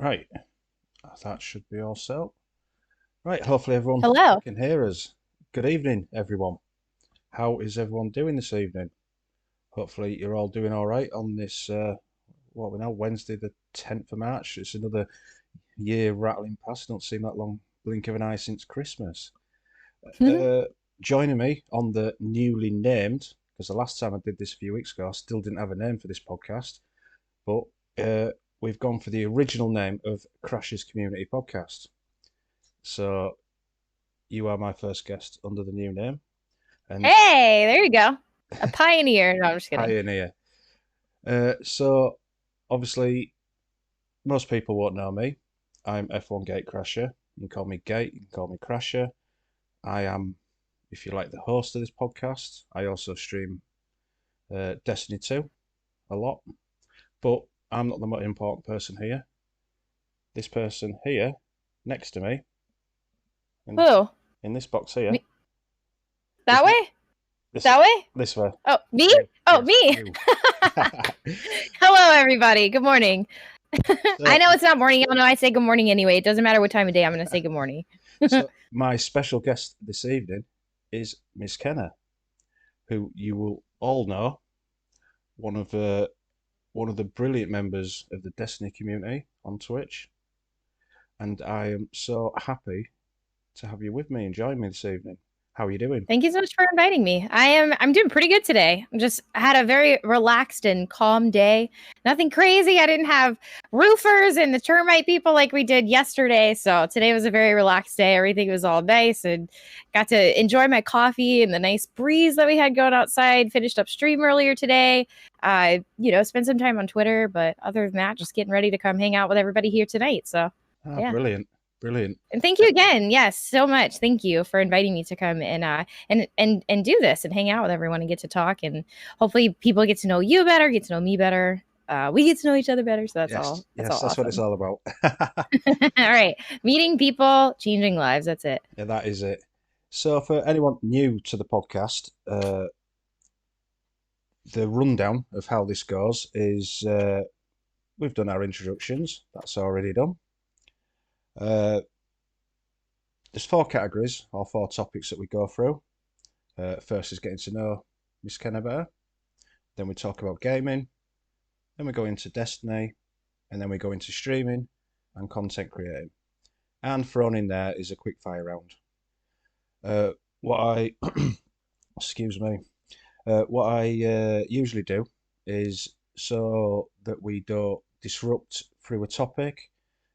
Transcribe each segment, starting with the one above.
Right, that should be all set. Right, hopefully everyone Hello. can hear us. Good evening, everyone. How is everyone doing this evening? Hopefully you're all doing all right on this, what we know, Wednesday the 10th of March. It's another year rattling past. Don't seem that long, blink of an eye since Christmas. Uh, Joining me on the newly named, because the last time I did this a few weeks ago, I still didn't have a name for this podcast, but we've gone for the original name of Crash's Community Podcast. So you are my first guest under the new name and Hey, there you go. A pioneer. No, I'm just kidding. pioneer. So obviously, most people won't know me. I'm F1 Gate Crasher. You can call me Gate, you can call me Crasher. I am, if you like, the host of this podcast. I also stream Destiny 2 a lot, but I'm not the most important person here. This person here, next to me, in, Who? in this box here, Me? is That way? this That way? this way. Oh, me? You, Oh, yes, me. you. Hello, everybody. Good morning. I So, know it's not morning. Y'all know I say good morning anyway. It doesn't matter what time of day. I'm going to say good morning. so my special guest this evening is Miss Kenna, who you will all know, one of the brilliant members of the Destiny community on Twitch, and I am so happy to have you with me and join me this evening. How are you doing? Thank you so much for inviting me. I'm doing pretty good today. I had a very relaxed and calm day. Nothing crazy. I didn't have roofers and the termite people like we did yesterday. So today was a very relaxed day. Everything was all nice and got to enjoy my coffee and the nice breeze that we had going outside. Finished up stream earlier today. Spent some time on Twitter, but other than that, just getting ready to come hang out with everybody here tonight. So Ah, yeah. brilliant, brilliant. And thank you again. Yes, so much. Thank you for inviting me to come and do this and hang out with everyone and get to talk and hopefully people get to know you better, get to know me better. We get to know each other better, so that's all. Yes, That's all yes, that's what it's awesome. all about. All right, meeting people, changing lives. That's it. Yeah, that is it. So, for anyone new to the podcast, the rundown of how this goes is we've done our introductions. That's already done. Uh, there's four categories or four topics that we go through. First is getting to know Miss Kenna better. Then we talk about gaming. Then we go into Destiny. And then we go into streaming and content creating. And thrown in there is a quick fire round. What I, excuse me, what I usually do is so that we don't disrupt through a topic.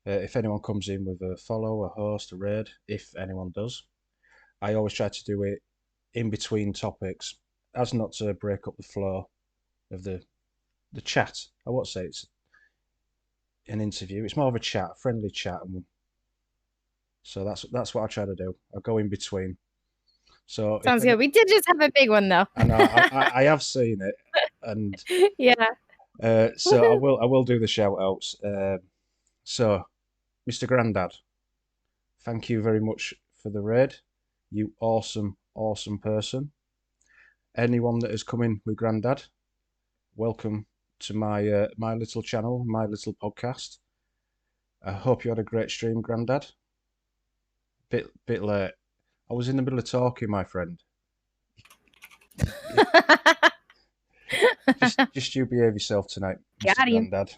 If anyone comes in with a follow, a host, a raid, if anyone does, I always try to do it in between topics, as not to break up the flow of the chat. I won't say it's an interview; it's more of a chat, a friendly chat, and so that's what I try to do. I go in between. So if Sounds any, good. We did just have a big one though. I know I have seen it, and Yeah. so Woohoo. I will do the shout outs. So, Mr. Grandad, thank you very much for the raid. You awesome person. Anyone that has come in with Grandad, welcome to my little channel, my little podcast. I hope you had a great stream, Grandad. Bit late. I was in the middle of talking, my friend. Just you behave yourself tonight, Mr. Got him. Grandad.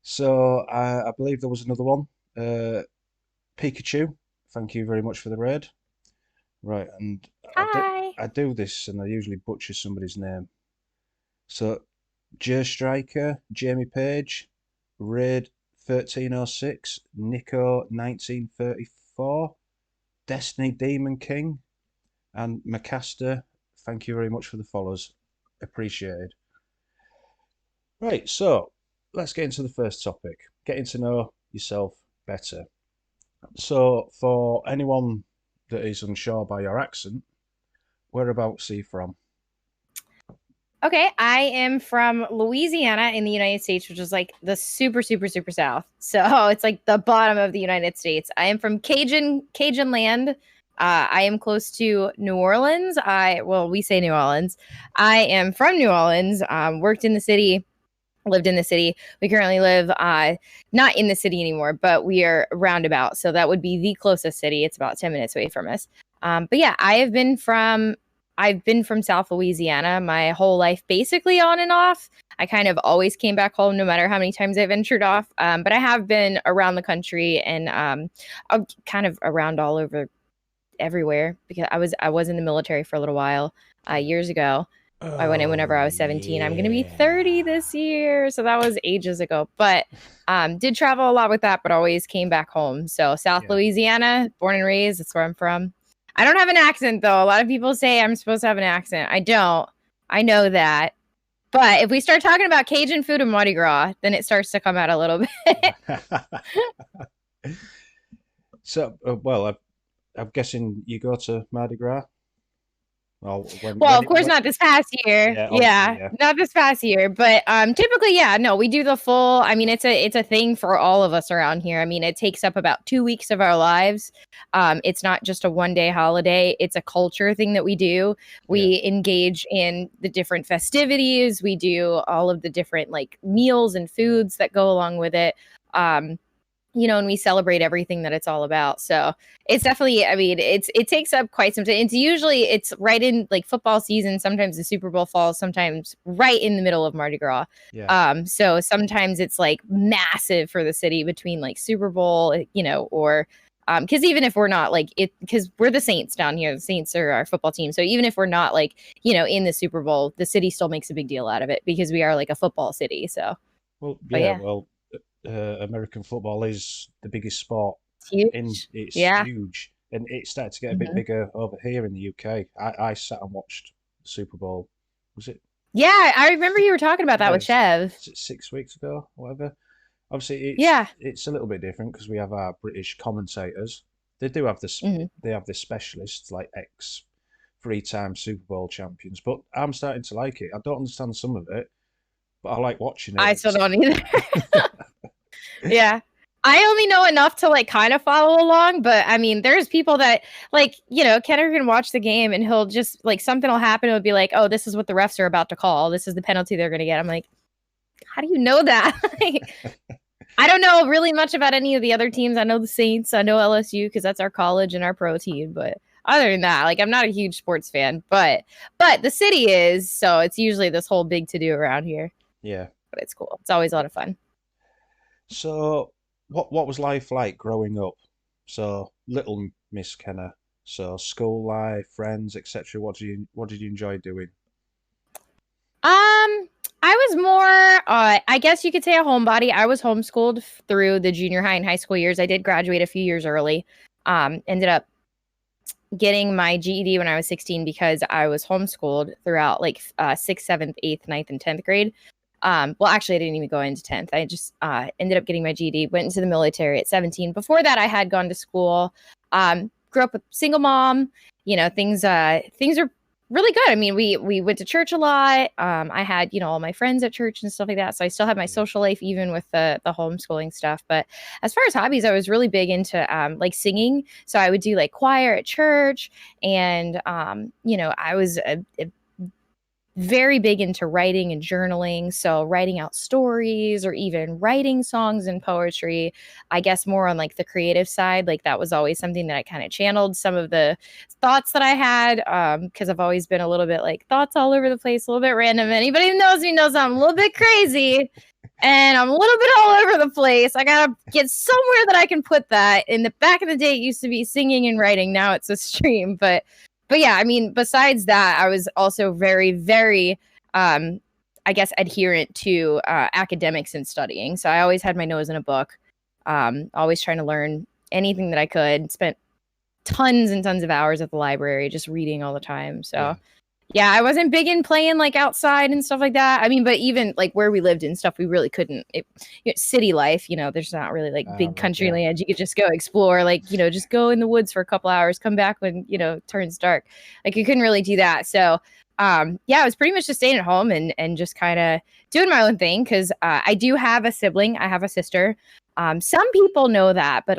So I believe there was another one. Pikachu, thank you very much for the raid. Right, and Hi. I do this and I usually butcher somebody's name. So Jer Striker, Jamie Page, Raid 1306, Nico 1934, Destiny Demon King, and Macaster. Thank you very much for the follows. Appreciated. Right, so let's get into the first topic, getting to know yourself better. So, for anyone that is unsure by your accent, whereabouts are you from? Okay, I am from Louisiana in the United States, which is like the super, super, super south. So it's like the bottom of the United States. I am from Cajun land. I am close to New Orleans. We say New Orleans. I am from New Orleans. Worked in the city lived in the city. We currently live not in the city anymore, but we are roundabout. So that would be the closest city. It's about 10 minutes away from us. But yeah, I've been from South Louisiana my whole life, basically on and off. I kind of always came back home no matter how many times I ventured off. But I have been around the country and kind of around all over everywhere because I was in the military for a little while years ago. I went in whenever I was 17. I'm going to be 30 this year. So that was ages ago. But did travel a lot with that, but always came back home. So South Louisiana, born and raised, that's where I'm from. I don't have an accent, though. A lot of people say I'm supposed to have an accent. I don't. I know that. But if we start talking about Cajun food and Mardi Gras, then it starts to come out a little bit. So, well, I'm guessing you go to Mardi Gras? Well, Well, of course, not this past year. Yeah, Yeah, not this past year. But typically, yeah, no, we do the full. I mean, it's a thing for all of us around here. I mean, it takes up about 2 weeks of our lives. It's not just a one-day holiday. It's a culture thing that we do. We engage in the different festivities. We do all of the different like meals and foods that go along with it. And we celebrate everything that it's all about. So it's definitely, I mean, it takes up quite some time. It's right in like football season. Sometimes the Super Bowl falls, sometimes right in the middle of Mardi Gras. Yeah. So sometimes it's like massive for the city between like Super Bowl, or because even if we're not like it, because we're the Saints down here, the Saints are our football team. So even if we're not like, in the Super Bowl, the city still makes a big deal out of it because we are like a football city. So, well, yeah. well, American football is the biggest sport. It's huge, and it's starting to get a bit bigger over here in the UK. I sat and watched the Super Bowl. Was it? Yeah, I remember you were talking about that with Chev. 6 weeks ago, whatever. Obviously, it's a little bit different because we have our British commentators. They do have this. They have this specialists like ex 3-time Super Bowl champions. But I'm starting to like it. I don't understand some of it, but I like watching it. I still don't either. Yeah. I only know enough to like kind of follow along, but I mean, there's people that like, Kenner can watch the game and he'll just like something will happen. It'll be like, oh, this is what the refs are about to call. This is the penalty they're going to get. I'm like, how do you know that? I don't know really much about any of the other teams. I know the Saints. I know LSU because that's our college and our pro team. But other than that, like I'm not a huge sports fan, but the city is. So it's usually this whole big to do around here. Yeah. But it's cool. It's always a lot of fun. So, what was life like growing up? So, little Miss Kenner. So, school life, friends, etc. What did you enjoy doing? I was more, I guess you could say a homebody. I was homeschooled through the junior high and high school years. I did graduate a few years early. Ended up getting my GED when I was 16 because I was homeschooled throughout like 6th, 7th, 8th, 9th, and 10th grade. Well, actually, I didn't even go into 10th. I just ended up getting my GED, went into the military at 17. Before that, I had gone to school, grew up with single mom. Things are really good. I mean, we went to church a lot. I had, all my friends at church and stuff like that. So I still had my social life, even with the homeschooling stuff. But as far as hobbies, I was really big into like singing. So I would do like choir at church. And, I was a very big into writing and journaling. So writing out stories or even writing songs and poetry, I guess more on like the creative side. Like that was always something that I kind of channeled some of the thoughts that I had. Cause I've always been a little bit like thoughts all over the place, a little bit random. Anybody who knows me knows I'm a little bit crazy and I'm a little bit all over the place. I got to get somewhere that I can put that. In the back of the day, it used to be singing and writing. Now it's a stream, but yeah, I mean, besides that, I was also very, very, I guess, adherent to academics and studying. So I always had my nose in a book, always trying to learn anything that I could. Spent tons and tons of hours at the library just reading all the time. So yeah, I wasn't big in playing like outside and stuff like that. I mean, but even like where we lived and stuff, we really couldn't. City life, there's not really like big country land. You could just go explore, like, just go in the woods for a couple hours, come back when, it turns dark. Like you couldn't really do that. So, I was pretty much just staying at home and just kind of doing my own thing. Cause I do have a sibling. I have a sister. Some people know that, but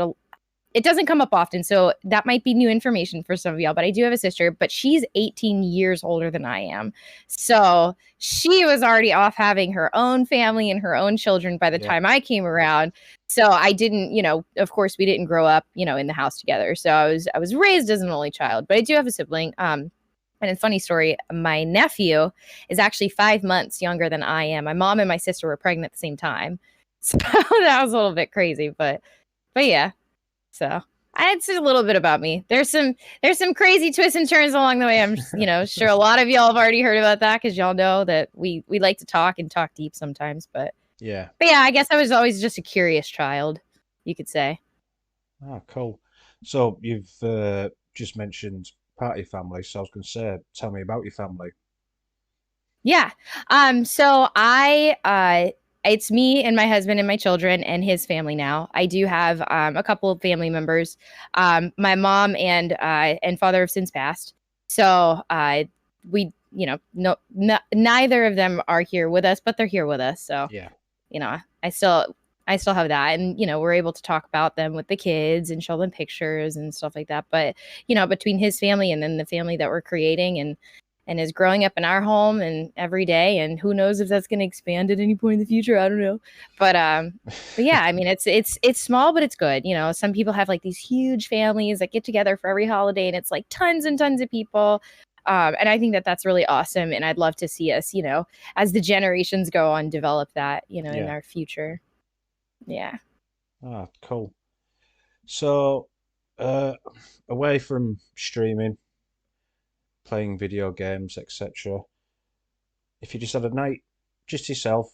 it doesn't come up often, so that might be new information for some of y'all, but I do have a sister, but she's 18 years older than I am. So she was already off having her own family and her own children by the Yeah. time I came around. So I didn't, of course we didn't grow up, in the house together. So I was raised as an only child, but I do have a sibling. And a funny story, my nephew is actually 5 months younger than I am. My mom and my sister were pregnant at the same time. So that was a little bit crazy, but yeah. So it's a little bit about me. There's some crazy twists and turns along the way. I'm sure a lot of y'all have already heard about that because y'all know that we like to talk and talk deep sometimes. But Yeah. I guess I was always just a curious child, you could say. Ah, cool. So you've just mentioned part of your family, so I was going to say, tell me about your family. Yeah. So it's me and my husband and my children and his family now. I do have a couple of family members. My mom and father have since passed. So we, neither of them are here with us, but they're here with us. So Yeah. I still have that, and we're able to talk about them with the kids and show them pictures and stuff like that. But between his family and then the family that we're creating and is growing up in our home and every day, and who knows if that's going to expand at any point in the future, I don't know. But yeah, I mean it's small, but it's good. Some people have like these huge families that get together for every holiday, and it's like tons and tons of people. And I think that that's really awesome, and I'd love to see us, as the generations go on, develop that, in Yeah. our future. Yeah. Ah, cool. So, uh, away from streaming, playing video games, etc., if you just had a night just yourself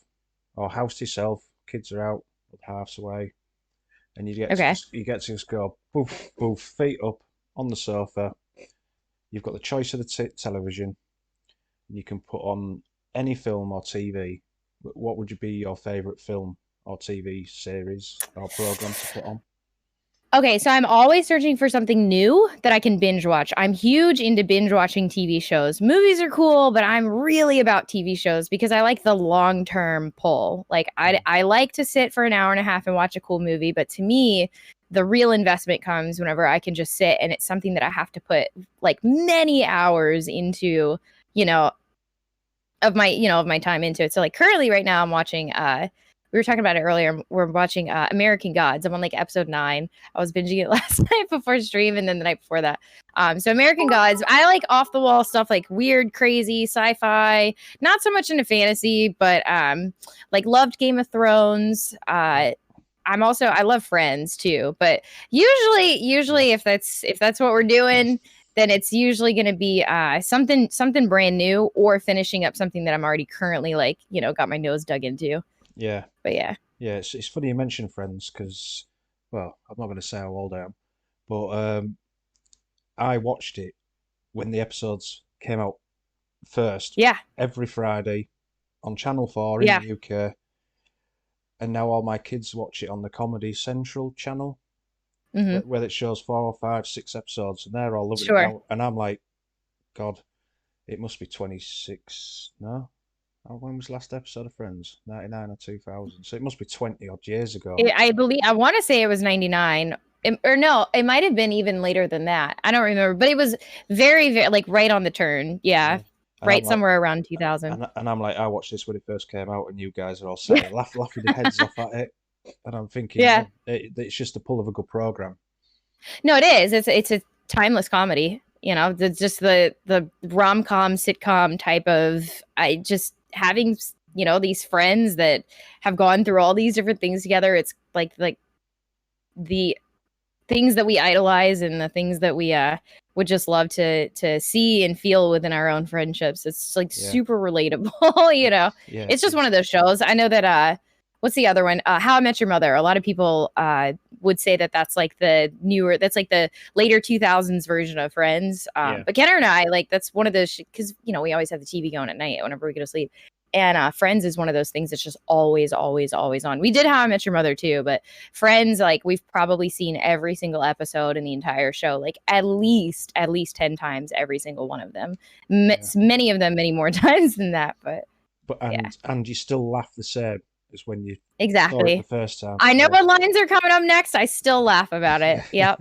or house to yourself, kids are out, halves away, and Okay. you get to just go boof boof, feet up on the sofa. You've got the choice of the television. And you can put on any film or TV. What would be your favorite film or TV series or program to put on? Okay, so I'm always searching for something new that I can binge watch. I'm huge into binge watching TV shows. Movies are cool, but I'm really about TV shows because I like the long-term pull. Like I like to sit for an hour and a half and watch a cool movie, but to me, the real investment comes whenever I can just sit and it's something that I have to put like many hours into, of my time into it. So like currently right now I'm watching we were talking about it earlier. We're watching American Gods. I'm on like episode 9. I was binging it last night before stream and then the night before that. So American Gods, I like off the wall stuff like weird, crazy, sci-fi, not so much into fantasy, but like loved Game of Thrones. I love Friends too, but usually if that's what we're doing, then it's usually going to be something brand new or finishing up something that I'm already currently like, got my nose dug into. Yeah, But yeah. yeah. It's funny you mention Friends because, well, I'm not going to say how old I am, but I watched it when the episodes came out first Yeah. every Friday on Channel 4 in Yeah. the UK, and now all my kids watch it on the Comedy Central channel, Mm-hmm. where it shows 4 or 5, 6 episodes, and they're all loving it Sure. now. And I'm like, God, it must be 26. No, when was the last episode of Friends? 99 or 2000? So it must be 20 odd years ago. I want to say it was 99. Or no, it might have been even later than that. I don't remember, but it was very, very like right on the turn. Yeah. Yeah. And I'm Right like, somewhere around 2000. and I'm like, I watched this when it first came out, and you guys are all sat there laughing your heads off at it. And I'm thinking, Yeah. it's just the pull of a good program. No, it is. It's a timeless comedy. Just the rom-com sitcom type of I just having these friends that have gone through all these different things together. It's like the things that we idolize and the things that we would just love to see and feel within our own friendships. It's like super relatable. Yeah, It's just one of those shows. I know that what's the other one? How I Met Your Mother. A lot of people would say that that's like the later 2000s version of Friends. But Kenner and I, like, that's one of those, because, we always have the TV going at night whenever we go to sleep. And Friends is one of those things that's just always, always, always on. We did How I Met Your Mother too, but Friends, like, we've probably seen every single episode in the entire show, like at least 10 times, every single one of them. Many of them, many more times than that, but and you still laugh the same It's when you saw it the Exactly. first time. I know Yeah. what lines are coming up next. I still laugh about it. Yep.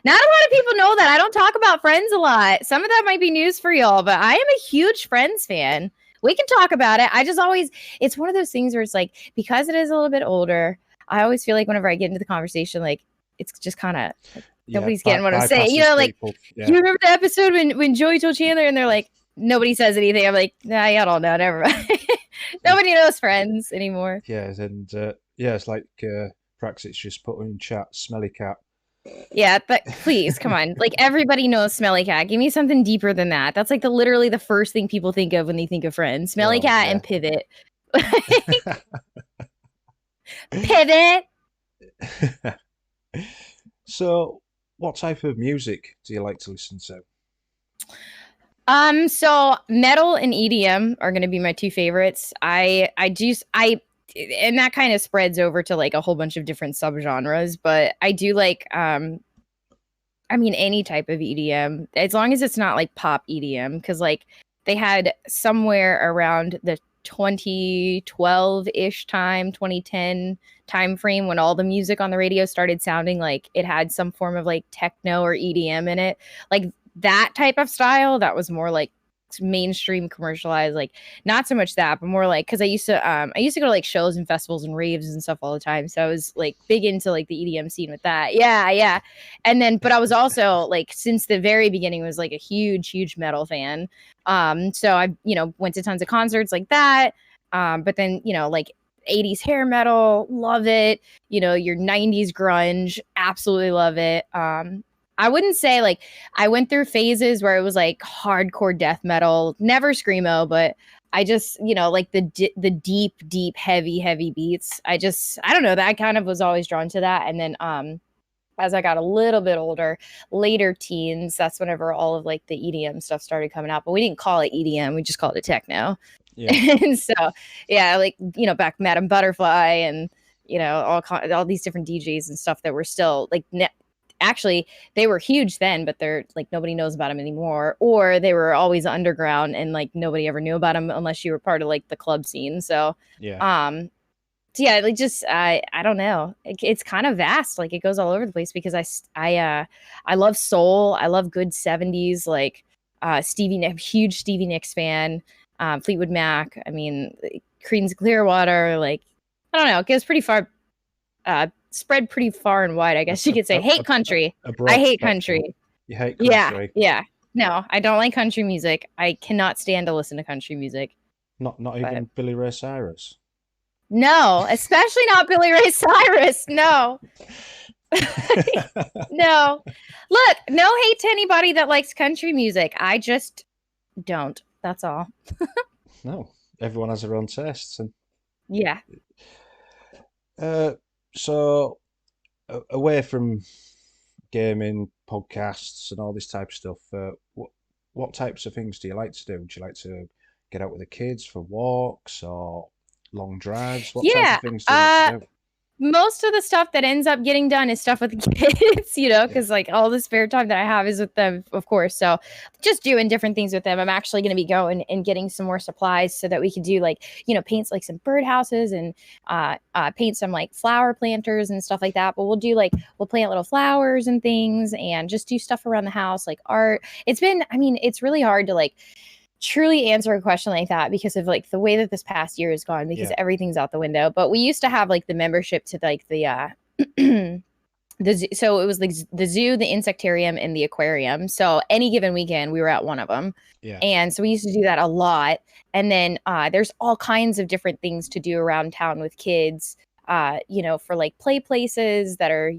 Not a lot of people know that. I don't talk about Friends a lot. Some of that might be news for y'all, but I am a huge Friends fan. We can talk about it. I just always, it's one of those things where it's like, because it is a little bit older, I always feel like whenever I get into the conversation, like, it's just kind of like, Yeah, nobody's getting what I'm saying. You bypasses know, like, people. you Yeah, remember the episode when Joey told Chandler and they're like, nobody says anything. I'm like, nah, y'all don't know. Never mind. Nobody knows Friends anymore. yeah, and yeah, it's like Praxis just put in chat, smelly cat. Yeah, but please, come on. Like everybody knows Smelly Cat. Give me something deeper than that. That's like literally the first thing people think of when they think of Friends. Smelly Well, Cat yeah. and Pivot. Pivot. So, what type of music do you like to listen to? So metal and EDM are going to be my two favorites. And that kind of spreads over to like a whole bunch of different subgenres, but I do like I mean, any type of EDM, as long as it's not like pop EDM, because like they had somewhere around the 2012-ish time, 2010 time frame when all the music on the radio started sounding like it had some form of like techno or EDM in it. Like that type of style, that was more like mainstream commercialized, like not so much that, but more like because I used to go to like shows and festivals and raves and stuff all the time, so I was like big into like the EDM scene with that. Yeah. And then but I was also like since the very beginning was like a huge metal fan. So I went to tons of concerts like that. But then like 80s hair metal, love it. Your 90s grunge, absolutely love it. I wouldn't say like I went through phases where it was like hardcore death metal, never screamo, but I just, like the deep, heavy beats. I don't know, that I kind of was always drawn to that. And then as I got a little bit older, later teens, that's whenever all of like the EDM stuff started coming out. But we didn't call it EDM, we just called it techno. Yeah, And so yeah, like back Madame Butterfly and all these different DJs and stuff that were still like actually they were huge then, but they're like nobody knows about them anymore, or they were always underground and like nobody ever knew about them unless you were part of like the club scene. So yeah, yeah, like just I don't know, it's kind of vast, like it goes all over the place because I love soul, I love good 70s, like Stevie Nicks, huge Stevie Nicks fan, Fleetwood Mac, I mean Creedence Clearwater, like I don't know, it goes pretty far, spread pretty far and wide, I guess you could say. Hate country. a I broad hate spectrum. country. You hate Yeah, country? yeah. No, I don't like country music. I cannot stand to listen to country music. Not But even Billy Ray Cyrus. no, especially not Billy Ray Cyrus. No. No. Look, no hate to anybody that likes country music. I just don't. That's all. No, everyone has their own tastes, and Yeah. uh, so away from gaming, podcasts, and all this type of stuff, what types of things do you like to do? Would you like to get out with the kids for walks or long drives? What type of Yeah. things do you like to do? Most of the stuff that ends up getting done is stuff with the kids, Yeah, because like all the spare time that I have is with them, of course. So just doing different things with them. I'm actually going to be going and getting some more supplies so that we could do like, paints like some birdhouses and paint some like flower planters and stuff like that. But we'll plant little flowers and things and just do stuff around the house, like art. It's really hard to like truly answer a question like that because of like the way that this past year has gone, because yeah, everything's out the window. But we used to have like the membership to like the so it was like the zoo, the insectarium, and the aquarium. So any given weekend we were at one of them, yeah, and so we used to do that a lot. And then there's all kinds of different things to do around town with kids, for like play places that are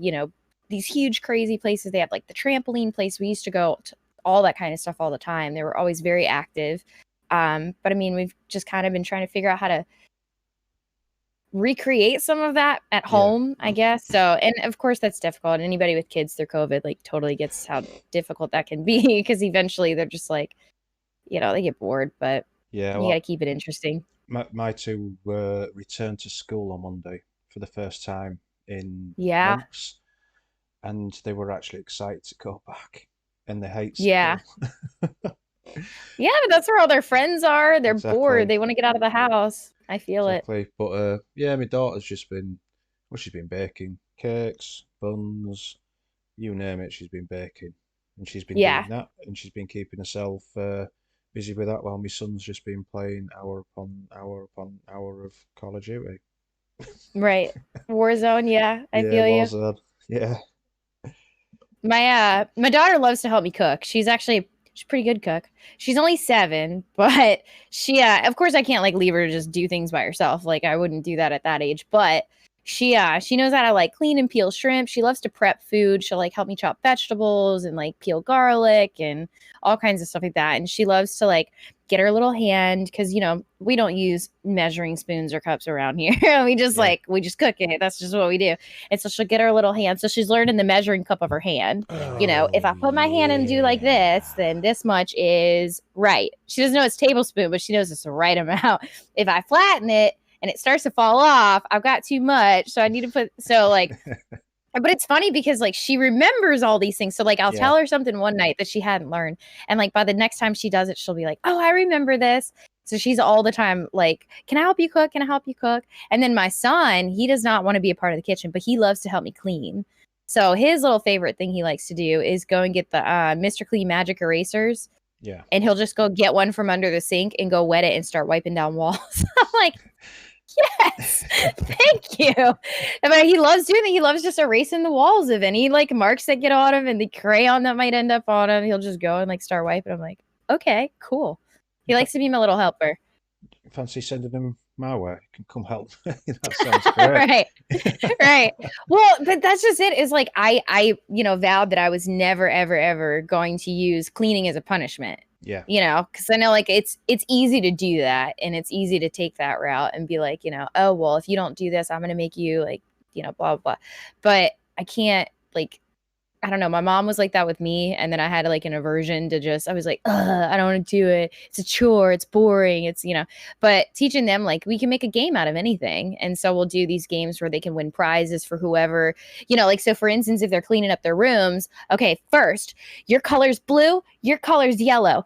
these huge crazy places. They have like the trampoline place, we used to go to all that kind of stuff all the time. They were always very active. But I mean, we've just kind of been trying to figure out how to recreate some of that at yeah, home, I guess. So, and of course that's difficult. And anybody with kids through COVID, like totally gets how difficult that can be because eventually they're just like, they get bored, but yeah. you got to Well, keep it interesting. my two returned to school on Monday for the first time in Yeah. months, and they were actually excited to go back, and they hate Yeah. school. Yeah. But that's where all their friends are. They're bored. Exactly. They want to get out of the house. I feel it. exactly. But yeah, my daughter's just been, well, she's been baking cakes, buns, you name it, she's been baking, and she's been doing Yeah, that, and she's been keeping herself busy with that while my son's just been playing hour upon hour upon hour of Call of Duty. right. Warzone, yeah, I Yeah, feel you. Warzone. Yeah, My daughter loves to help me cook. She's a pretty good cook. She's only 7, but she of course I can't like leave her to just do things by herself. Like I wouldn't do that at that age. But she knows how to like clean and peel shrimp. She loves to prep food. She'll like help me chop vegetables and like peel garlic and all kinds of stuff like that. And she loves to like get her little hand because we don't use measuring spoons or cups around here. yeah. We just cook it. That's just what we do. And so she'll get her little hand. So she's learning the measuring cup of her hand. If Oh I put my hand and do like yeah. this, then this much is right. She doesn't know it's tablespoon, but she knows it's the right amount. If I flatten it and it starts to fall off, I've got too much. So I need to but it's funny because like she remembers all these things. So like I'll Yeah. tell her something one night that she hadn't learned. And like by the next time she does it, she'll be like, oh, I remember this. So she's all the time like, can I help you cook? Can I help you cook? And then my son, he does not want to be a part of the kitchen, but he loves to help me clean. So his little favorite thing he likes to do is go and get the Mr. Clean magic erasers. Yeah. And he'll just go get one from under the sink and go wet it and start wiping down walls. I'm like, yes, thank you. But he loves doing it. He loves just erasing the walls of any like marks that get on him and the crayon that might end up on him. He'll just go and like start wiping. I'm like, okay, cool. He In likes fact, to be my little helper. fancy sending them my way. You can come help. That sounds great. Right. Right. Well, but that's just it. Is like I vowed that I was never, ever, ever going to use cleaning as a punishment. Yeah. Because I know like it's easy to do that and it's easy to take that route and be like, oh well, if you don't do this, I'm gonna make you like, blah blah. But I can't like I don't know. My mom was like that with me, and then I had like an aversion to I was like, I don't want to do it. It's a chore. It's boring. But teaching them like we can make a game out of anything, and so we'll do these games where they can win prizes for whoever, like so. For instance, if they're cleaning up their rooms, okay, first your color's blue, your color's yellow.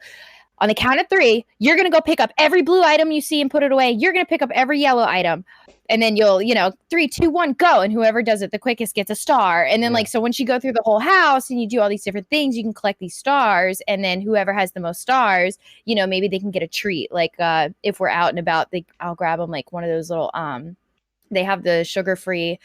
On the count of 3, you're gonna go pick up every blue item you see and put it away. You're gonna pick up every yellow item. And then you'll, 3, 2, 1, go. And whoever does it the quickest gets a star. And then Yeah. like, so once you go through the whole house and you do all these different things, you can collect these stars. And then whoever has the most stars, maybe they can get a treat. Like if we're out and about, I'll grab them like one of those little, they have the sugar-free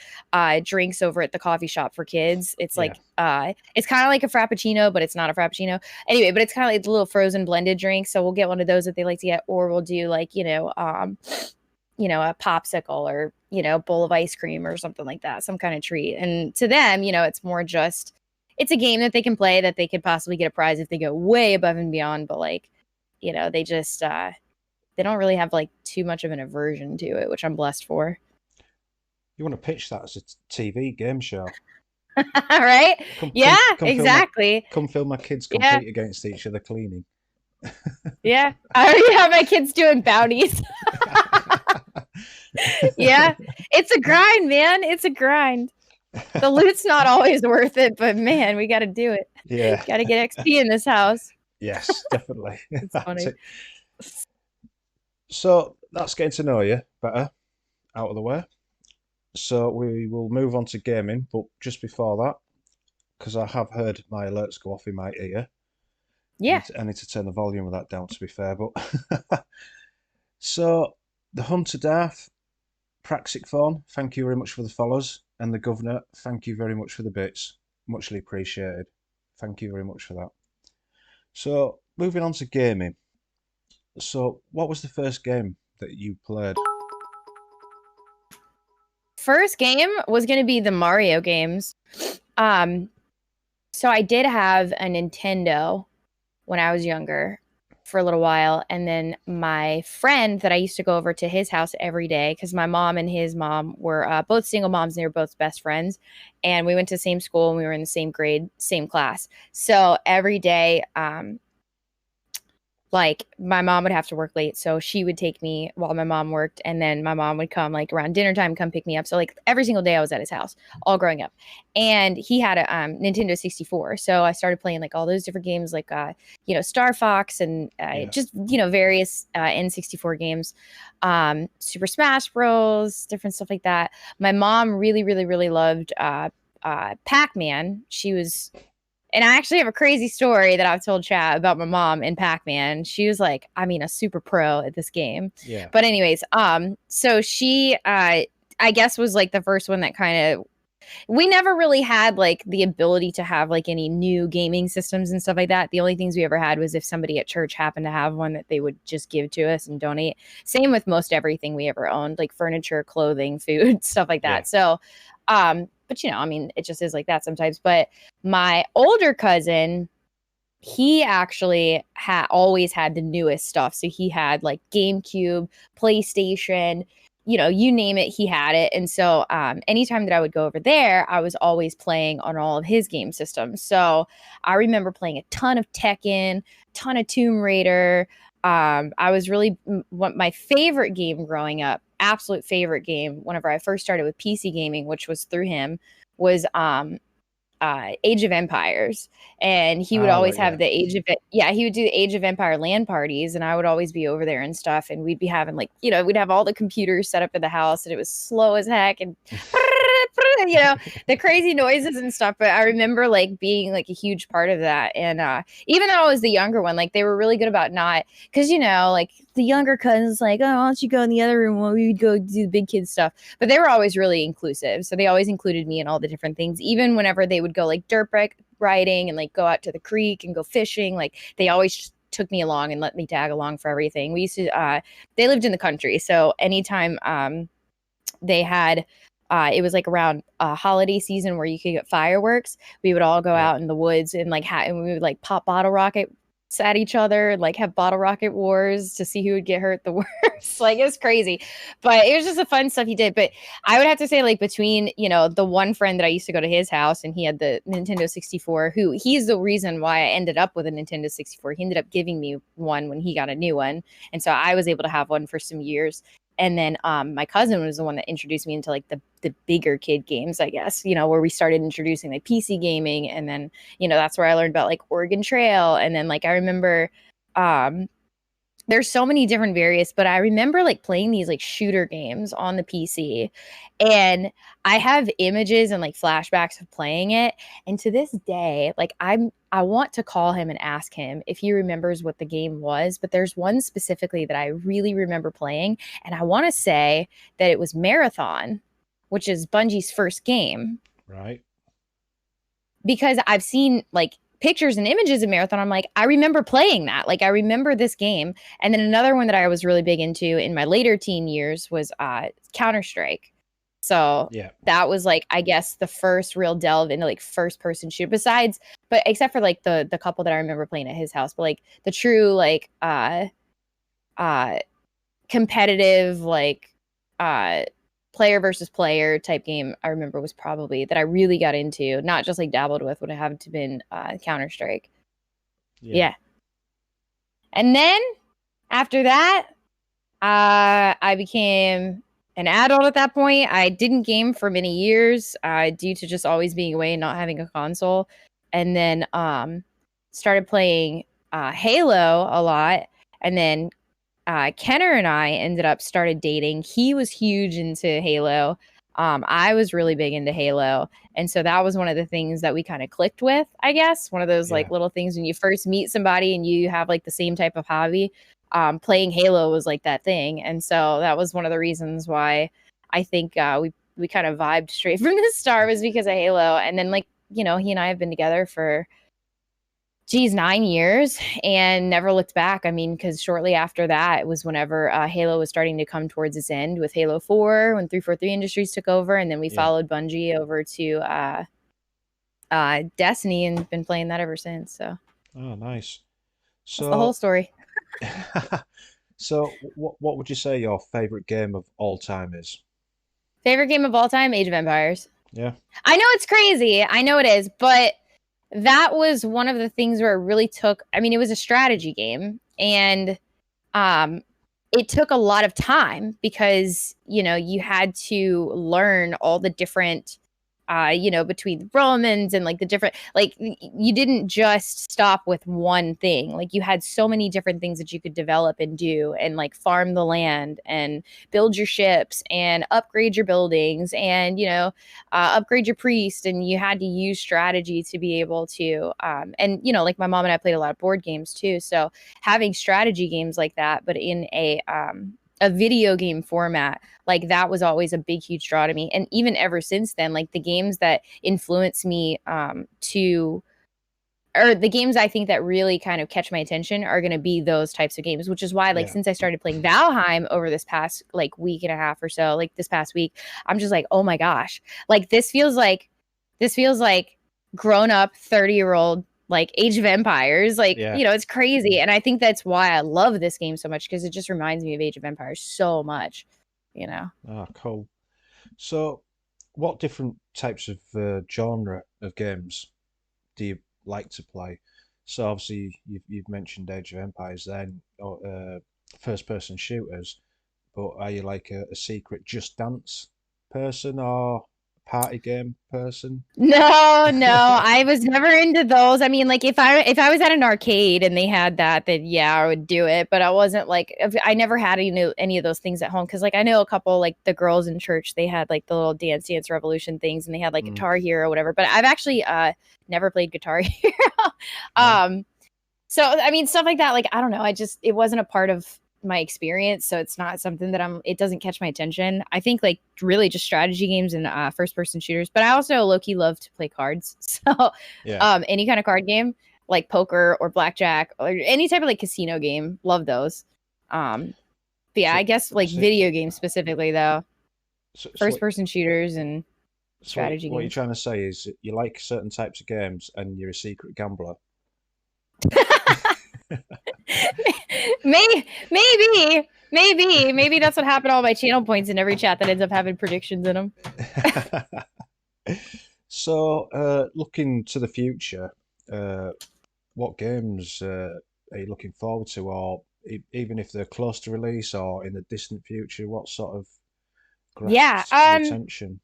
drinks over at the coffee shop for kids. It's Yeah. like it's kind of like a frappuccino, but it's not a frappuccino. Anyway, but it's kind of like the little frozen blended drink. So we'll get one of those that they like to get, or we'll do like, a popsicle or, bowl of ice cream or something like that, some kind of treat. And to them, it's more just, it's a game that they can play that they could possibly get a prize if they go way above and beyond. But like, they just, they don't really have like too much of an aversion to it, which I'm blessed for. You want to pitch that as a TV game show? Right? Come, Yeah, come, come exactly. come film my kids Yeah. compete against each other cleaning. Yeah. I already have my kids doing bounties. Yeah. It's a grind, man. It's a grind. The loot's not always worth it, but man, we got to do it. Yeah. Got to get XP in this house. Yes, definitely. It's That's funny. it. So that's getting to know you better out of the way. So we will move on to gaming, but just before that, because I have heard my alerts go off in my ear. Yeah. I need to turn the volume of that down, to be fair. But so the Hunter Darth, Praxic Phone, thank you very much for the follows, and the Governor, thank you very much for the bits, muchly appreciated. Thank you very much for that. So moving on to gaming. So what was the first game that you played? First game was going to be the Mario games. So I did have a Nintendo when I was younger for a little while. And then my friend that I used to go over to his house every day, because my mom and his mom were both single moms and they were both best friends. And we went to the same school and we were in the same grade, same class. So every day, like my mom would have to work late, so she would take me while my mom worked, and then my mom would come like around dinner time, come pick me up. So like every single day I was at his house all growing up. And he had a Nintendo 64, so I started playing like all those different games, like Star Fox, and Yeah. just various N64 games, Super Smash Bros, different stuff like that. My mom really really really loved Pac-Man. She was And I actually have a crazy story that I've told Chat about my mom in Pac-Man. She was like, I mean, a super pro at this game. Yeah. But anyways, so she I guess was like the first one that kind of, we never really had like the ability to have like any new gaming systems and stuff like that. The only things we ever had was if somebody at church happened to have one that they would just give to us and donate. Same with most everything we ever owned, like furniture, clothing, food, stuff like Yeah. that. So, but I mean, it just is like that sometimes. But my older cousin, he actually always had the newest stuff. So he had like GameCube, PlayStation, you name it, he had it. And so anytime that I would go over there, I was always playing on all of his game systems. So I remember playing a ton of Tekken, ton of Tomb Raider. I was really what my favorite game growing up, absolute favorite game, whenever I first started with PC gaming, which was through him, was Age of Empires. And he would Ah, always right. have Yeah. the Age of it. Yeah, he would do the Age of Empire LAN parties, and I would always be over there and stuff. And we'd be having like, we'd have all the computers set up in the house, and it was slow as heck, and the crazy noises and stuff. But I remember like being like a huge part of that. And even though I was the younger one, like they were really good about not, because like the younger cousins like, oh, why don't you go in the other room while we would go do the big kid stuff. But they were always really inclusive, so they always included me in all the different things. Even whenever they would go like dirt bike riding and like go out to the creek and go fishing, like they always just took me along and let me tag along for everything. We used to they lived in the country, so anytime they had it was like around holiday season where you could get fireworks, we would all go Yeah. out in the woods and like and we would like pop bottle rockets at each other, like have bottle rocket wars to see who would get hurt the worst. Like it was crazy, but it was just the fun stuff he did. But I would have to say, like between the one friend that I used to go to his house and he had the Nintendo 64, who he's the reason why I ended up with a Nintendo 64. He ended up giving me one when he got a new one, and so I was able to have one for some years. And then my cousin was the one that introduced me into like the bigger kid games, I guess, where we started introducing like PC gaming. And then, that's where I learned about like Oregon Trail. And then like I remember there's so many different various, but I remember like playing these like shooter games on the PC, and I have images and like flashbacks of playing it. And to this day, like I want to call him and ask him if he remembers what the game was, but there's one specifically that I really remember playing, and I want to say that it was Marathon, which is Bungie's first game, Right. because I've seen like pictures and images of Marathon. I'm like, I remember playing that. Like, I remember this game. And then another one that I was really big into in my later teen years was Counter-Strike. So Yeah. that was like, I guess, the first real delve into like first person shooter, but except for like the couple that I remember playing at his house, but like the true like competitive like player versus player type game I remember was probably that I really got into, not just like dabbled with, would have to been Counter-Strike. Yeah. And then after that, I became an adult at that point. I didn't game for many years due to just always being away and not having a console. And then started playing Halo a lot. And then Kenner and I ended up started dating. He was huge into Halo. I was really big into Halo. And so that was one of the things that we kind of clicked with, I guess. One of those like Yeah. little things when you first meet somebody and you have like the same type of hobby. Playing Halo was like that thing. And so that was one of the reasons why I think we kind of vibed straight from the start, was because of Halo. And then like, he and I have been together for 9 years and never looked back. I mean, because shortly after that, it was whenever Halo was starting to come towards its end with Halo 4, when 343 Industries took over, and then we followed Bungie over to Destiny and been playing that ever since. So Oh, nice. that's the whole So, story. so what would you say your favorite game of all time is? Favorite game of all time, Age of Empires. Yeah. I know it's crazy. I know it is, but that was one of the things where it really took, I mean, it was a strategy game. And um it took a lot of time because you had to learn all the different between the Romans and like the different, like you didn't just stop with one thing. Like you had so many different things that you could develop and do, and like farm the land and build your ships and upgrade your buildings and upgrade your priest, and you had to use strategy to be able to and like my mom and I played a lot of board games too, so having strategy games like that but in a video game format, like that was always a big huge draw to me. And even ever since then, like the games that influence me to or the games I think that really kind of catch my attention are going to be those types of games, which is why, like, Yeah. since I started playing Valheim over this past like week and a half or so, like this past week, I'm just like, oh my gosh, like this feels like grown up 30-year-old like Age of Empires, like Yeah. it's crazy. And I think that's why I love this game so much, because it just reminds me of Age of Empires so much, you know. Ah, cool. So, what different types of genre of games do you like to play? So obviously you've mentioned Age of Empires then, or first person shooters, but are you like a secret Just Dance person or a party game person? No, no, I was never into those. I mean, like if I was at an arcade and they had that, then yeah, I would do it. But I wasn't like I never had any of those things at home, because like I know a couple, like the girls in church, they had like the little Dance Revolution things, and they had like Mm, Guitar Hero or whatever. But I've actually never played Guitar Hero. no? um so I mean, stuff like that, like I don't know, it wasn't a part of my experience, so it's not something that it doesn't catch my attention. I think like really just strategy games and first person shooters, but I also low key love to play cards. So Yeah. any kind of card game like poker or blackjack or any type of like casino game, love those. But yeah, So I guess like so video games specifically though, so first person shooters and strategy what you're games. trying to say is you like certain types of games and you're a secret gambler. Maybe that's what happened to all my channel points in every chat that ends up having predictions in them. So, looking to the future, uh, what games are you looking forward to, or even if they're close to release or in the distant future, what sort of Yeah. grasps your attention?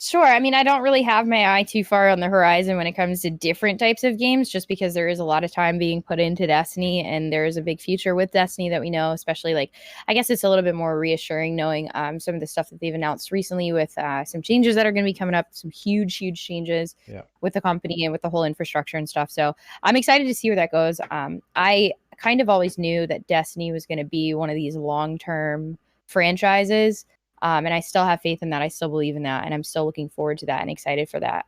Sure. I mean, I don't really have my eye too far on the horizon when it comes to different types of games, just because there is a lot of time being put into Destiny, and there is a big future with Destiny that we know, especially like, I guess it's a little bit more reassuring knowing some of the stuff that they've announced recently with some changes that are going to be coming up, some huge, huge changes Yeah, with the company and with the whole infrastructure and stuff. So I'm excited to see where that goes. I kind of always knew that Destiny was going to be one of these long-term franchises, and I still have faith in that. I still believe in that. And I'm still looking forward to that and excited for that.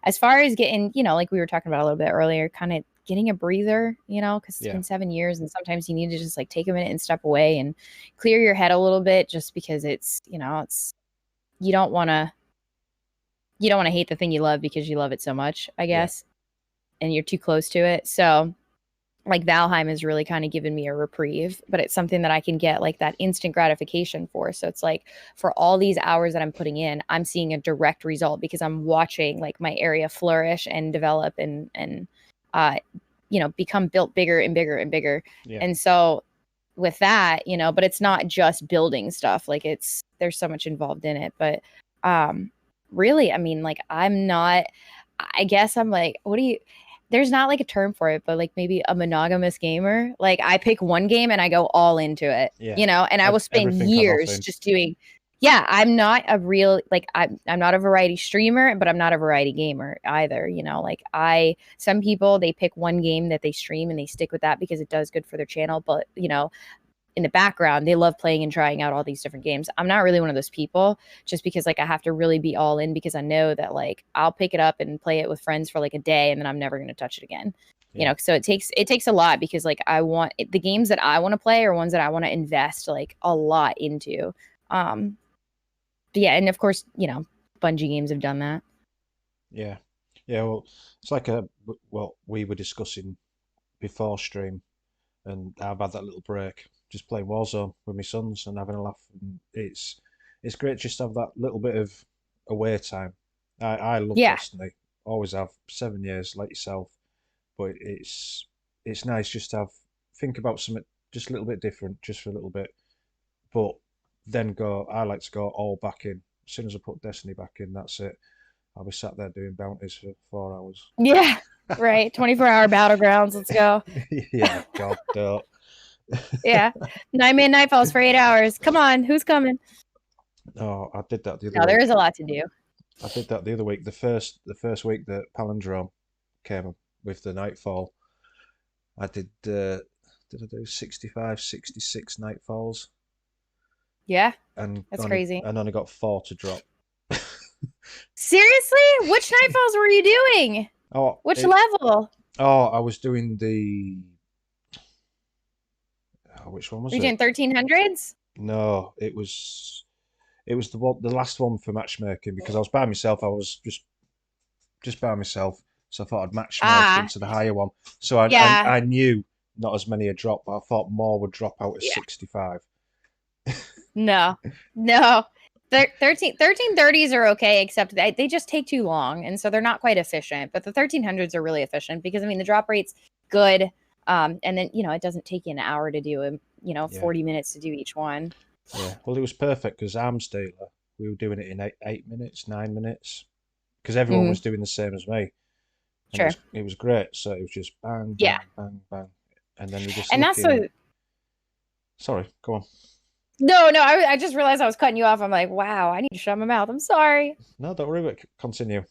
As far as getting, like we were talking about a little bit earlier, kind of getting a breather, because it's yeah, been 7 years and sometimes you need to just like take a minute and step away and clear your head a little bit, just because it's, you don't want to, hate the thing you love because you love it so much, I yeah, guess, and you're too close to it. So like Valheim has really kind of given me a reprieve, but it's something that I can get like that instant gratification for. So it's like for all these hours that I'm putting in, I'm seeing a direct result because I'm watching like my area flourish and develop and uh become built bigger and bigger and bigger. yeah, And so with that, but it's not just building stuff. Like there's so much involved in it. But really, I mean, like I guess I'm like, what do you there's not like a term for it, but like maybe a monogamous gamer. Like I pick one game and I go all into it, yeah. and I will spend Everything or years nothing. just doing. Yeah, I'm not a real like I'm not a variety streamer, but I'm not a variety gamer either. Like some people, they pick one game that they stream and they stick with that because it does good for their channel. But in the background, they love playing and trying out all these different games. I'm not really one of those people, just because like I have to really be all in, because I know that like I'll pick it up and play it with friends for like a day and then I'm never going to touch it again. Yeah, So it takes a lot, because like I want the games that I want to play are ones that I want to invest like a lot into. But yeah, and of course, Bungie games have done that. yeah, yeah. Well, it's like what we were discussing before stream, and I've had that little break, just playing Warzone with my sons and having a laugh. And it's great just to have that little bit of away time. I love Yeah. Destiny, always have 7 years like yourself, but it's nice just to have think about something just a little bit different, just for a little bit, but then go. I like to go all back in. As soon as I put Destiny back in, that's it. I'll be sat there doing bounties for 4 hours. Yeah, right. 24-hour battlegrounds. Let's go. Yeah, God, don't. Yeah. Nightmare Nightfalls for 8 hours. Come on. Who's coming? Oh, I did that the other No, there week. is a lot to do. I did that the other week. The first week that Palindrome came with the Nightfall, I did I do 65, 66 Nightfalls Yeah, and that's only crazy. and only got 4 to drop. Seriously? Which Nightfalls were you doing? Oh, Which level? I was doing which one Were was you it? doing 1300s? No, it was the last one for matchmaking because I was by myself. I was just by myself, so I thought I'd matchmake Ah, into the higher one. So I I, yeah. I knew not as many had dropped, but I thought more would drop out at Yeah. 65. No. No. 1330s are okay, except they just take too long, and so they're not quite efficient. But the 1300s are really efficient because I mean the drop rate's good, and then it doesn't take you an hour to do them. Yeah, 40 minutes to do each one. yeah. Well, it was perfect because Arms Dealer, we were doing it in 8 minutes, 9 minutes, because everyone Hmm. was doing the same as me, and it Sure. was it was great. So it was just bang, Yeah, bang, bang, bang, and then you're just and that's looking. so. Sorry, go on. No. I just realized I was cutting you off. I'm like, wow, I need to shut my mouth. I'm sorry. No, don't worry about it. Continue.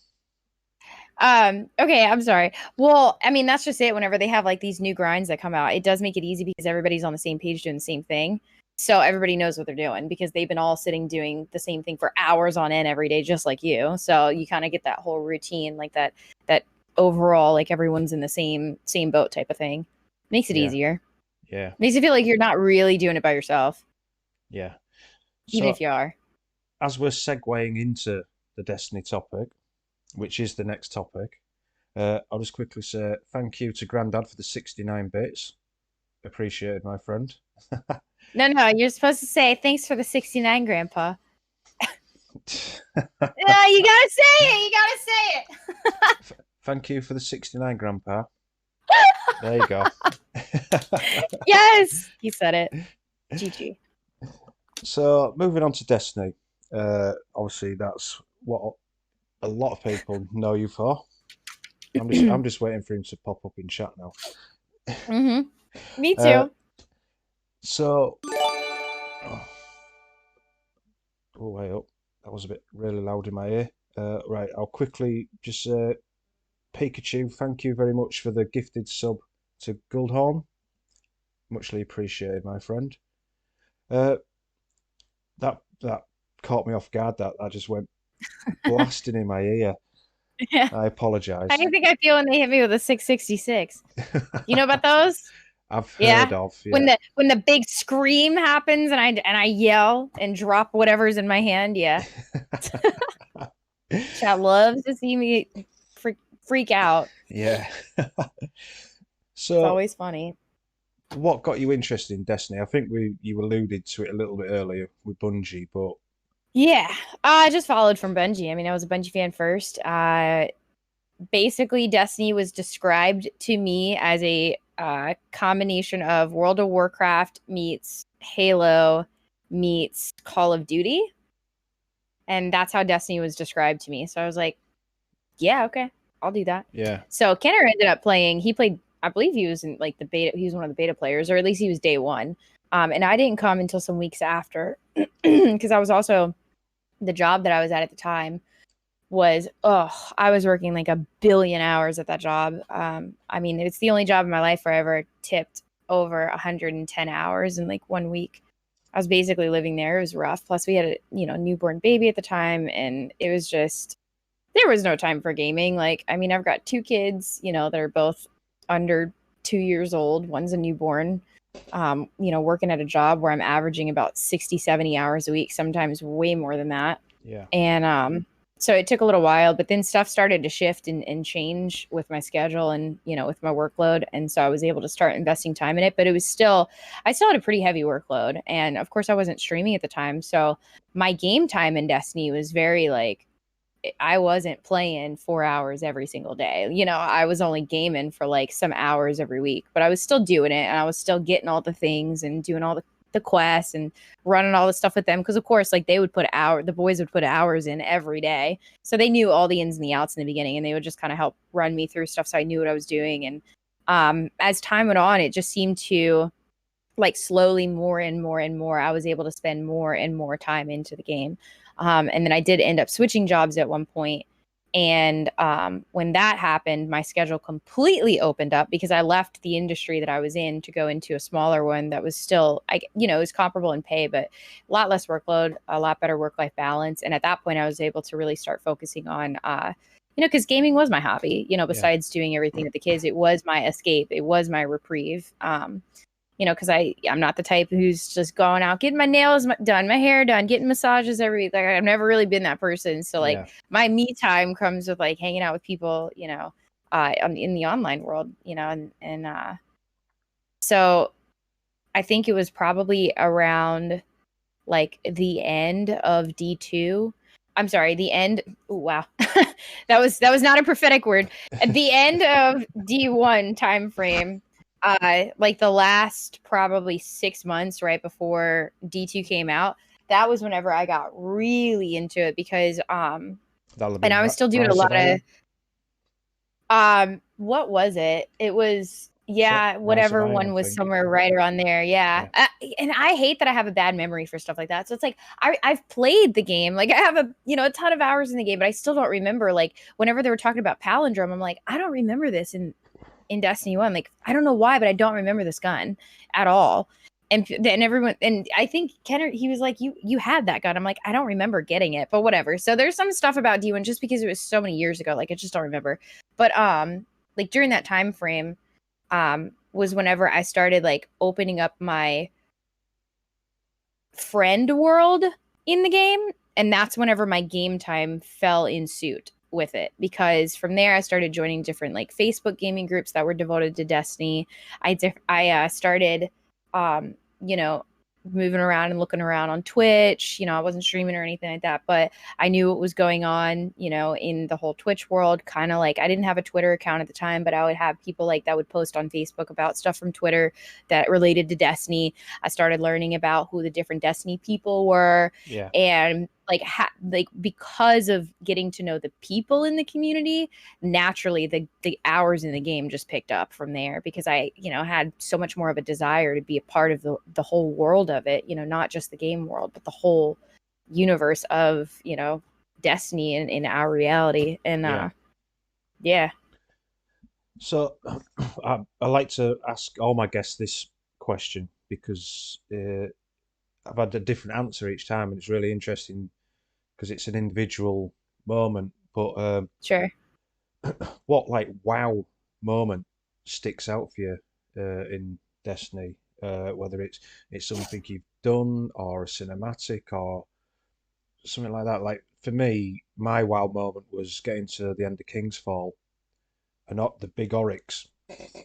Okay, I'm sorry. Well, I mean, that's just it. Whenever they have like these new grinds that come out, it does make it easy because everybody's on the same page doing the same thing. So everybody knows what they're doing because they've been all sitting doing the same thing for hours on end every day, just like you. So you kind of get that whole routine, like that overall, like everyone's in the same boat type of thing. Makes it Yeah, easier. yeah, Makes you feel like you're not really doing it by yourself, yeah. even if So you are. as we're segueing into the Destiny topic, which is the next topic, I'll just quickly say thank you to Grandad for the 69 bits. Appreciated, my friend. No, you're supposed to say thanks for the 69, Grandpa. Yeah, you gotta say it. You gotta say it. Thank you for the 69, Grandpa. There you go. Yes, he said it. GG. So, moving on to Destiny. Obviously, that's what a lot of people know you for. I'm just waiting for him to pop up in chat now. Mm-hmm. Me Uh, too. so, oh, way up. That was a bit really loud in my ear. Right, I'll quickly just Pikachu, thank you very much for the gifted sub to Guldhorn. Muchly appreciated, my friend. Uh, that caught me off guard. That just went blasting in my ear. Yeah. I How do apologise. you think I feel when they hit me with a 666? You know about those? I've heard Yeah. of, When yeah. the big scream happens and I yell and drop whatever's in my hand, yeah. Chat loves to see me freak out. Yeah. It's So, always funny. what got you interested in Destiny? I think you alluded to it a little bit earlier with Bungie, but Yeah. I just followed from Bungie. I mean, I was a Bungie fan first. Basically, Destiny was described to me as a combination of World of Warcraft meets Halo meets Call of Duty. And that's how Destiny was described to me. So I was like, yeah, okay, I'll do that. yeah, So Kenner ended up playing. He played, I believe he was in like the beta. He was one of the beta players, or at least he was day one. And I didn't come until some weeks after because I was also the job that I was at the time was I was working like a billion hours at that job. I mean, it's the only job in my life where I ever tipped over 110 hours in like 1 week. I was basically living there. It was rough. Plus, we had a newborn baby at the time, and it was just there was no time for gaming. Like, I mean, I've got two kids, that are both under 2 years old. One's a newborn. Working at a job where I'm averaging about 60, 70 hours a week, sometimes way more than that. yeah, And so it took a little while, but then stuff started to shift and change with my schedule and, with my workload. And so I was able to start investing time in it, but I still had a pretty heavy workload. And of course I wasn't streaming at the time. So my game time in Destiny was very like I wasn't playing 4 hours every single day. I was only gaming for like some hours every week, but I was still doing it, and I was still getting all the things and doing all the quests and running all the stuff with them. Because of course, like the boys would put hours in every day. So they knew all the ins and the outs in the beginning, and they would just kind of help run me through stuff. So I knew what I was doing. And as time went on, it just seemed to like slowly more and more and more, I was able to spend more and more time into the game. And then I did end up switching jobs at one point. And when that happened, my schedule completely opened up because I left the industry that I was in to go into a smaller one that was still, it was comparable in pay, but a lot less workload, a lot better work-life balance. And at that point, I was able to really start focusing on, because gaming was my hobby, Yeah. besides doing everything with the kids, it was my escape. It was my reprieve. Because I'm not the type who's just going out, getting my nails done, my hair done, getting massages every week. Like, I've never really been that person. So like Yeah. my me time comes with like hanging out with people, in the online world, and so I think it was probably around like the end of D2. I'm sorry, the end. Ooh, wow. that was not a prophetic word. At the end of D1 time frame, like the last probably 6 months right before D2 came out, that was whenever I got really into it because That'll have and been I was still doing a Rise of lot of Iron. what was it? It was, Is that yeah, Rise of whatever Iron, I one was think. somewhere right around there. Yeah. Yeah. And I hate that I have a bad memory for stuff like that. So it's like I've played the game. Like I have a ton of hours in the game, but I still don't remember. Like whenever they were talking about palindrome, I'm like, I don't remember this in Destiny 1. Like I don't know why, but I don't remember this gun at all. And then everyone, and I think Kenner, he was like, you had that gun. I'm like, I don't remember getting it, but whatever. So there's some stuff about D1 just because it was so many years ago, like I just don't remember. But like during that time frame, was whenever I started like opening up my friend world in the game, and that's whenever my game time fell in suit with it, because from there I started joining different like Facebook gaming groups that were devoted to Destiny. I started um you know moving around and looking around on Twitch. I wasn't streaming or anything like that, but I knew what was going on, in the whole Twitch world. Kind of like I didn't have a Twitter account at the time, but I would have people like that would post on Facebook about stuff from Twitter that related to Destiny. I started learning about who the different Destiny people were, Yeah. and like because of getting to know the people in the community, naturally the hours in the game just picked up from there, because I had so much more of a desire to be a part of the whole world of it, not just the game world, but the whole universe of Destiny in our reality. And Yeah. yeah. So I like to ask all my guests this question because I've had a different answer each time, and it's really interesting because it's an individual moment. But Sure. what like wow moment sticks out for you in Destiny? Whether it's something you've done or a cinematic or something like that. Like for me, my wow moment was getting to the end of King's Fall and not the big oryx,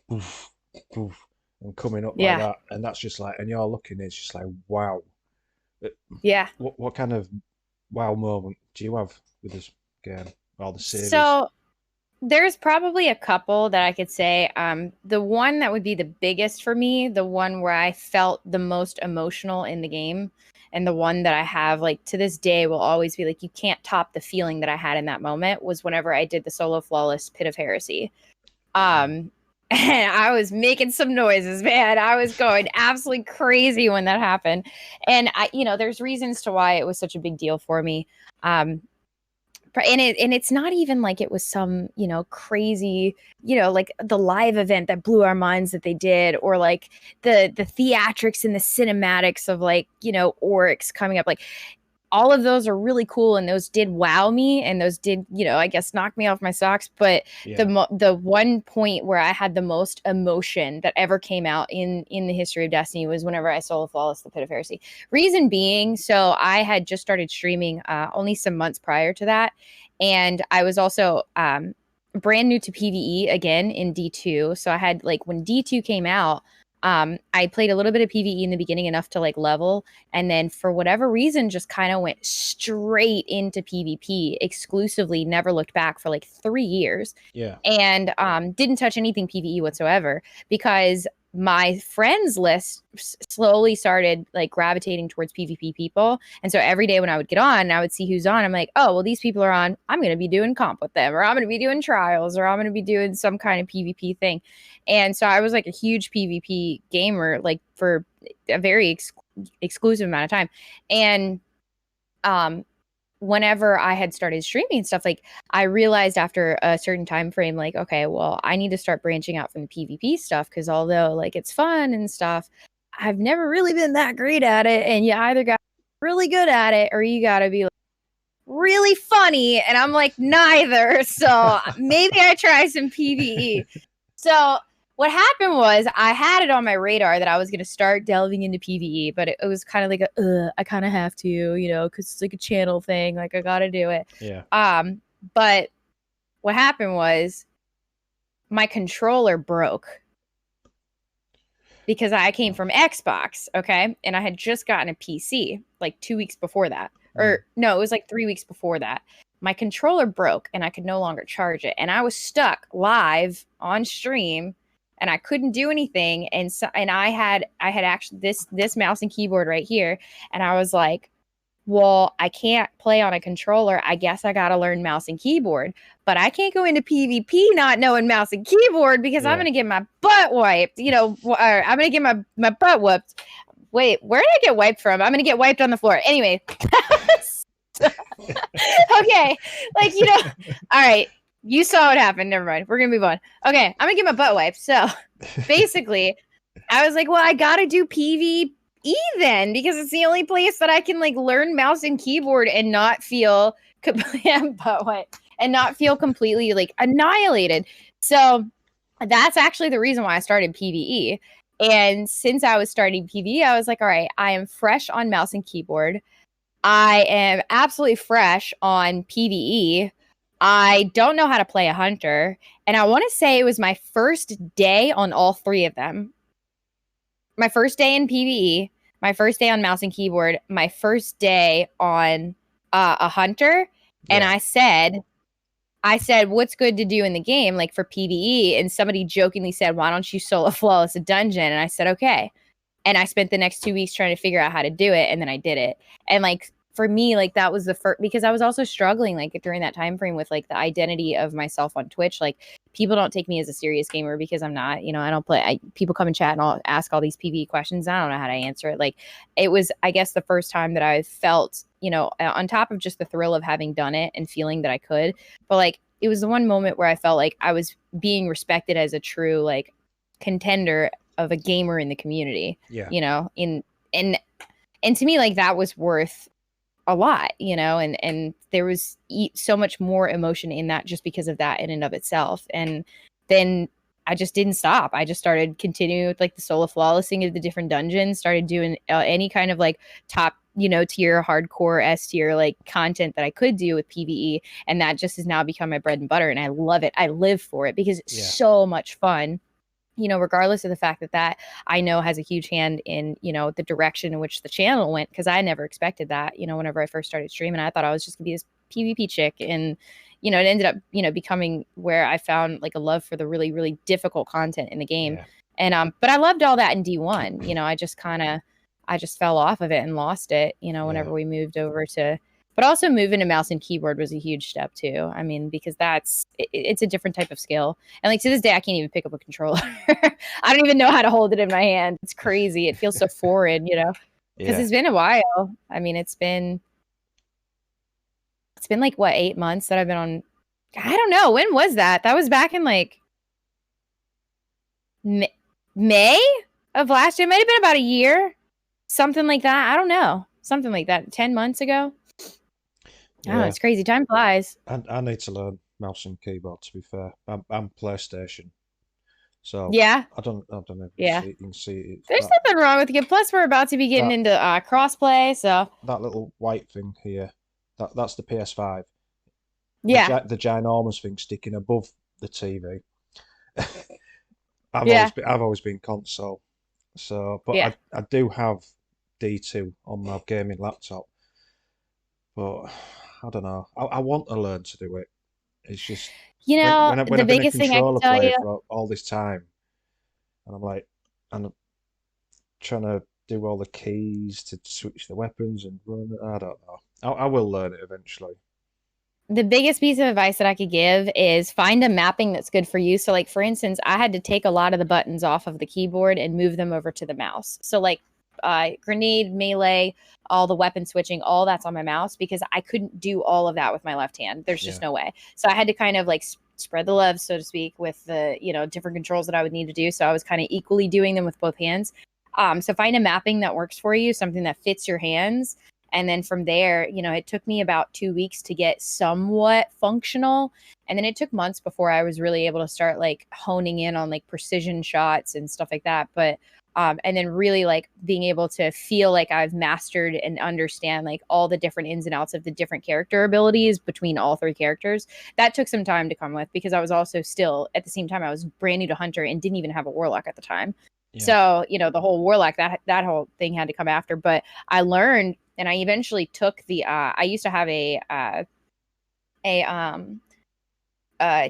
poof, poof, and coming up like Yeah. that, and that's just like, and you're looking, it's just like wow. Uh, Yeah. what kind of wow moment do you have with this game or the series? So there's probably a couple that I could say. The one that would be the biggest for me, the one where I felt the most emotional in the game, and the one that I have like to this day will always be like, you can't top the feeling that I had in that moment, was whenever I did the solo flawless Pit of Heresy. Mm. And I was making some noises, man. I was going absolutely crazy when that happened. And there's reasons to why it was such a big deal for me. Um, and it's not even like it was some crazy like the live event that blew our minds that they did, or like the theatrics and the cinematics of like Oryx coming up. Like all of those are really cool, and those did wow me, and those did I guess knock me off my socks. But Yeah, the one point where I had the most emotion that ever came out in the history of Destiny was whenever I solo flawless the Pit of Heresy. Reason being, so I had just started streaming only some months prior to that, and I was also brand new to PvE again in D2. So I had like when D2 came out, I played a little bit of PvE in the beginning, enough to like level, and then for whatever reason just kind of went straight into PvP exclusively, never looked back for like 3 years. Yeah. And didn't touch anything PvE whatsoever, because my friends list slowly started like gravitating towards PvP people. And so every day when I would get on and I would see who's on, I'm like, oh, well, these people are on. I'm going to be doing comp with them, or I'm going to be doing trials, or I'm going to be doing some kind of PvP thing. And so I was like a huge PvP gamer, like for a very exclusive amount of time. And whenever I had started streaming and stuff, like I realized after a certain time frame, like, okay, well, I need to start branching out from the PvP stuff, because although like it's fun and stuff, I've never really been that great at it. And you either got really good at it, or you got to be like, really funny. And I'm like, neither. So maybe I try some PvE. So what happened was I had it on my radar that I was going to start delving into PvE, but it was kind of like I kind of have to, you know, because it's like a channel thing. Like I got to do it. Yeah. But what happened was my controller broke, because I came from Xbox, okay? And I had just gotten a PC like 2 weeks before that. Or no, it was like 3 weeks before that. My controller broke and I could no longer charge it. And I was stuck live on stream and I couldn't do anything. And so, and I had actually this mouse and keyboard right here. And I was like, well, I can't play on a controller. I guess I got to learn mouse and keyboard, but I can't go into PvP not knowing mouse and keyboard, because I'm going to get my butt wiped, you know, or I'm going to get my butt whooped. Wait, where did I get wiped from? I'm going to get wiped on the floor. Anyway. Okay. Like, you know, all right. You saw what happened. Never mind. We're going to move on. Okay. I'm going to get my butt wiped. So basically, I was like, well, I got to do PvE then, because it's the only place that I can like learn mouse and keyboard and not feel and not feel completely like annihilated. So that's actually the reason why I started PvE. And since I was starting PvE, I was like, all right, I am fresh on mouse and keyboard. I am absolutely fresh on PvE. I don't know how to play a hunter. And I want to say it was my first day on all three of them. My first day in PvE, my first day on mouse and keyboard, my first day on a hunter. Yeah. And I said, what's good to do in the game, like for PvE? And somebody jokingly said, why don't you solo flawless a dungeon? And I said, okay. And I spent the next 2 weeks trying to figure out how to do it. And then I did it. And like, for me, like that was the first, because I was also struggling like during that time frame with like the identity of myself on Twitch. Like people don't take me as a serious gamer because I'm not, you know, I don't play, people come and chat and I'll ask all these PvE questions. I don't know how to answer it. Like it was, I guess, the first time that I felt, you know, on top of just the thrill of having done it and feeling that I could, but like, it was the one moment where I felt like I was being respected as a true like contender of a gamer in the community. Yeah. You know, and to me, like that was worth a lot, you know, and there was so much more emotion in that just because of that in and of itself. And then I just didn't stop. I just started continuing with like the solo flawlessing of the different dungeons, started doing any kind of like top, you know, tier, hardcore S tier like content that I could do with PvE. And that just has now become my bread and butter. And I love it. I live for it because it's so much fun. You know, regardless of the fact that I know has a huge hand in, you know, the direction in which the channel went, because I never expected that, you know, whenever I first started streaming, I thought I was just gonna be this PvP chick. And, you know, it ended up, you know, becoming where I found like a love for the really, really difficult content in the game. Yeah. And, but I loved all that in D1, you know, I just fell off of it and lost it, you know, whenever we moved over to, but also moving to mouse and keyboard was a huge step too. I mean, because it's a different type of skill. And like to this day, I can't even pick up a controller. I don't even know how to hold it in my hand. It's crazy. It feels so foreign, you know, because it's been a while. I mean, it's been like what, 8 months that I've been on. I don't know. When was that? That was back in like May of last year. It might have been about a year, something like that. I don't know. Something like that. 10 months ago. Yeah. Oh, it's crazy. Time flies. I need to learn mouse and keyboard, to be fair. I'm PlayStation. So yeah. I don't know. Yeah. You can see it. There's nothing wrong with it. Plus, we're about to be getting into crossplay. So that little white thing here, that's the PS5. Yeah. The ginormous thing sticking above the TV. I've always been console. So, but Yeah. I do have D2 on my gaming laptop, but I don't know. I want to learn to do it. It's just You know, when the I've been a biggest thing I can controller tell player you, for all this time, and I'm like, and I'm trying to do all the keys to switch the weapons and run. I don't know. I will learn it eventually. the biggest piece of advice that I could give is find a mapping that's good for you. So, like for instance, I had to take a lot of the buttons off of the keyboard and move them over to the mouse. So, like grenade, melee, all the weapon switching, all that's on my mouse because I couldn't do all of that with my left hand. There's just Yeah, no way. So I had to kind of like spread the love, so to speak, with the different controls that I would need to do. So I was kind of equally doing them with both hands. So find a mapping that works for you, something that fits your hands, and then from there, it took me about 2 weeks to get somewhat functional. And then it took months before I was really able to start like honing in on like precision shots and stuff like that. But and then really like being able to feel like I've mastered and understand like all the different ins and outs of the different character abilities between all three characters. That took some time to come with because I was also still at the same time I was brand new to Hunter and didn't even have a warlock at the time. yeah. So, the whole warlock that whole thing had to come after, but I learned and I eventually took the I used to have a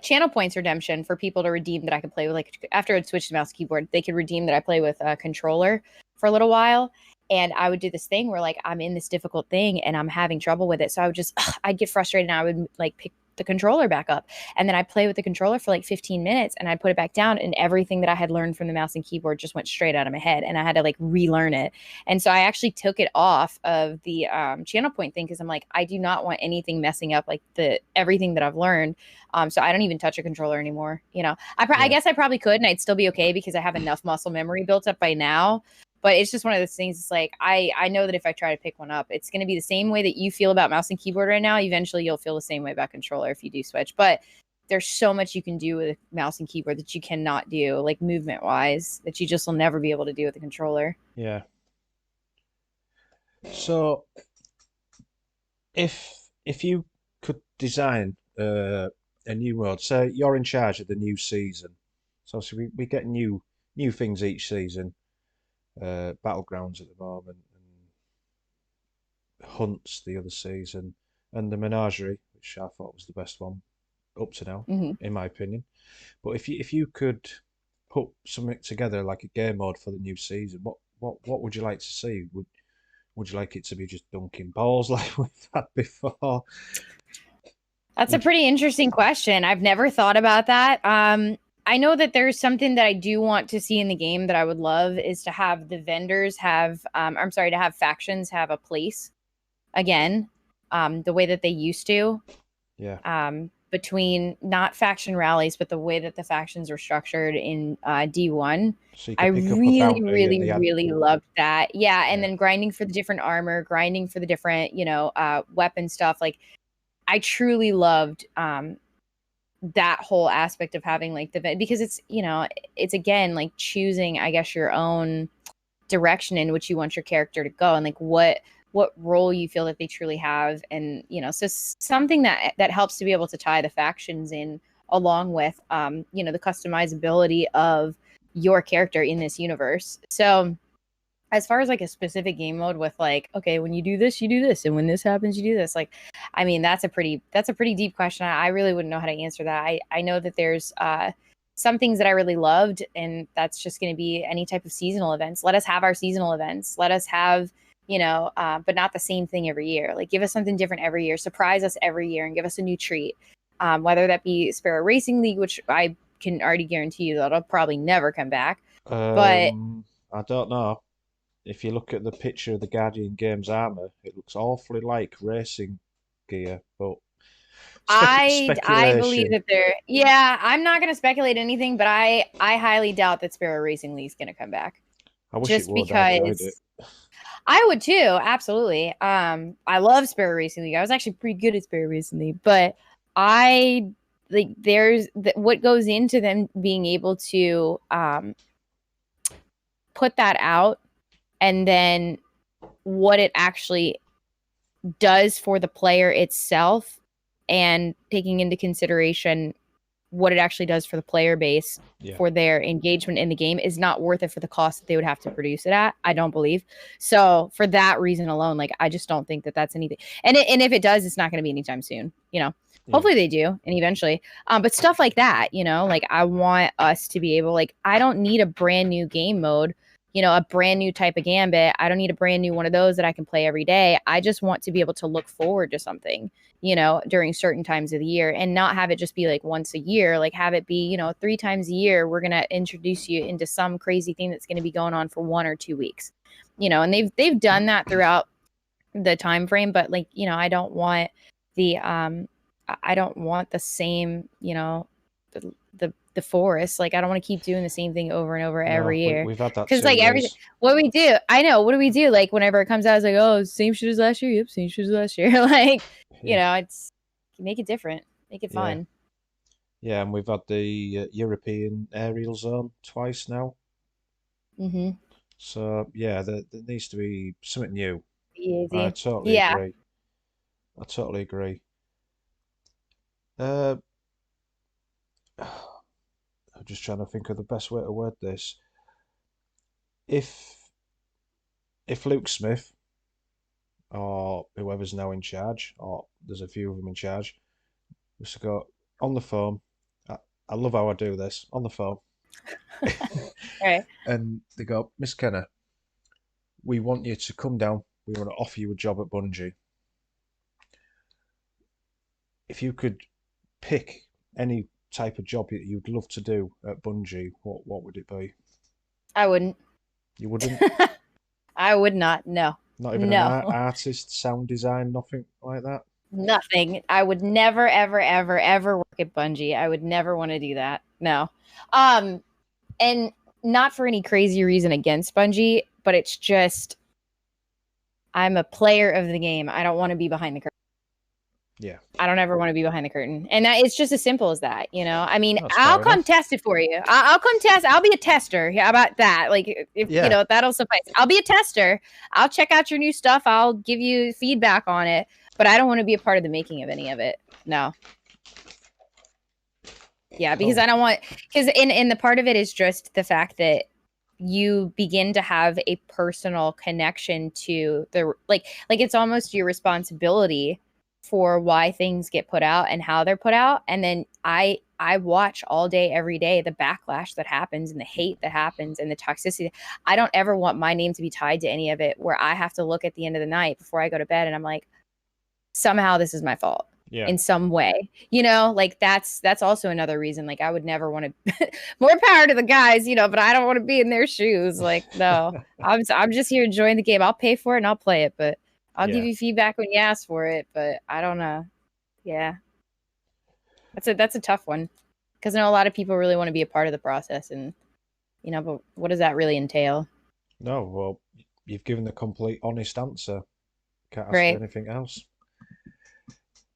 channel points redemption for people to redeem that I could play with. Like after I'd switched to mouse keyboard, they could redeem that I play with a controller for a little while. And I would do this thing where like I'm in this difficult thing and I'm having trouble with it. So I would just I'd get frustrated and I would like pick the controller back up. And then I'd play with the controller for like 15 minutes and I'd put it back down and everything that I had learned from the mouse and keyboard just went straight out of my head and I had to like relearn it. And so I actually took it off of the channel point thing because I'm like, I do not want anything messing up like the everything that I've learned. So I don't even touch a controller anymore. I Yeah, guess I probably could, and I'd still be okay because I have enough muscle memory built up by now. But it's just one of those things. It's like I know that if I try to pick one up, it's going to be the same way that you feel about mouse and keyboard right now. Eventually, you'll feel the same way about controller if you do switch. But there's so much you can do with a mouse and keyboard that you cannot do, like movement wise, that you just will never be able to do with a controller. yeah. So if you could design a new world, say you're in charge of the new season. So we get new things each season. Battlegrounds at the moment, and hunts the other season, and the menagerie, which I thought was the best one up to now, Mm-hmm. in my opinion. But if you could put something together like a game mode for the new season, what would you like to see? Would you like it to be just dunking balls like we've had before? That's a Would you, pretty interesting question. I've never thought about that. I know that there's something that I do want to see in the game that I would love is to have the vendors have, I'm sorry, to have factions have a place again, the way that they used to, yeah. between not faction rallies, but the way that the factions were structured in D1. So you I could pick up a really, bounty and really, they had really loved that. Yeah. And yeah. then grinding for the different armor, grinding for the different, weapon stuff. Like, I truly loved that whole aspect of having like because it's again like choosing, I guess, your own direction in which you want your character to go and like what role you feel that they truly have. And so something that helps to be able to tie the factions in along with the customizability of your character in this universe. So as far as like a specific game mode with like, okay, when you do this, you do this, and when this happens, you do this. Like, I mean, that's a pretty deep question. I really wouldn't know how to answer that. I know that there's some things that I really loved, and that's just going to be any type of seasonal events. Let us have our seasonal events. Let us have but not the same thing every year. Like, give us something different every year. Surprise us every year, and give us a new treat. Whether that be Sparrow Racing League, which I can already guarantee you that'll probably never come back, but I don't know. If you look at the picture of the Guardian Games armor, it looks awfully like racing gear, but I believe speculation. that they're yeah, I'm not gonna speculate anything, but I highly doubt that Sparrow Racing League's gonna come back. I wish it Just would. I enjoyed it. because I would too, absolutely. I love Sparrow Racing League. I was actually pretty good at Sparrow Racing League, but I like there's what goes into them being able to put that out and then what it actually does for the player itself and taking into consideration what it actually does for the player base, Yeah. for their engagement in the game, is not worth it for the cost that they would have to produce it at. I don't believe. So for that reason alone, like, I just don't think that that's anything. And if it does, it's not going to be anytime soon. Yeah. Hopefully they do, and eventually. But stuff like that, like, I want us to be able, like, I don't need a brand new game mode, a brand new type of Gambit. I don't need a brand new one of those that I can play every day. I just want to be able to look forward to something, during certain times of the year, and not have it just be like once a year. Like, have it be, 3 times a year, we're going to introduce you into some crazy thing that's going to be going on for 1 or 2 weeks, and they've done that throughout the time frame. But, like, I don't want the same, the forest. Like, I don't want to keep doing the same thing over and over every year. We've had that because, like, everything, what we do, I know, what do we do? Like, whenever it comes out, it's like, oh, same shit as last year. Yep, same shit as last year. Like, it's, make it different, make it fun. Yeah, and we've had the European aerial zone twice now. Mm-hmm. So yeah, there needs to be something new. Easy. I totally agree. I totally agree. I'm just trying to think of the best way to word this. If Luke Smith or whoever's now in charge, or there's a few of them in charge, just go on the phone. I love how I do this on the phone. Right. And they go, Miss Kenner, we want you to come down. We want to offer you a job at Bungie. If you could pick any type of job that you'd love to do at Bungie, what would it be? I wouldn't. You wouldn't? I would not. No. Not even an artist, sound design, nothing like that? Nothing. I would never, ever, ever, ever work at Bungie. I would never want to do that. No. And not for any crazy reason against Bungie, but it's just, I'm a player of the game. I don't want to be behind the curtain. Yeah. I don't ever want to be behind the curtain. And it's just as simple as that, I mean, That's I'll fair come enough. test it for you. I'll come test. I'll be a tester. How about that? Like, if that'll suffice. I'll be a tester. I'll check out your new stuff. I'll give you feedback on it. But I don't want to be a part of the making of any of it. No. Yeah, because I don't want, because in the part of it is just the fact that you begin to have a personal connection to the, like it's almost your responsibility for why things get put out and how they're put out. And then I watch all day, every day, the backlash that happens and the hate that happens and the toxicity. I don't ever want my name to be tied to any of it, where I have to look at the end of the night before I go to bed and I'm like, somehow this is my fault. Yeah. In some way, like that's also another reason. Like, I would never want to, more power to the guys, but I don't want to be in their shoes. Like, no, I'm just here enjoying the game. I'll pay for it and I'll play it, but I'll give you feedback when you ask for it. But I don't know. Yeah. That's a tough one, because I know a lot of people really want to be a part of the process, and, but what does that really entail? No, well, you've given the complete honest answer. Can't ask for anything else.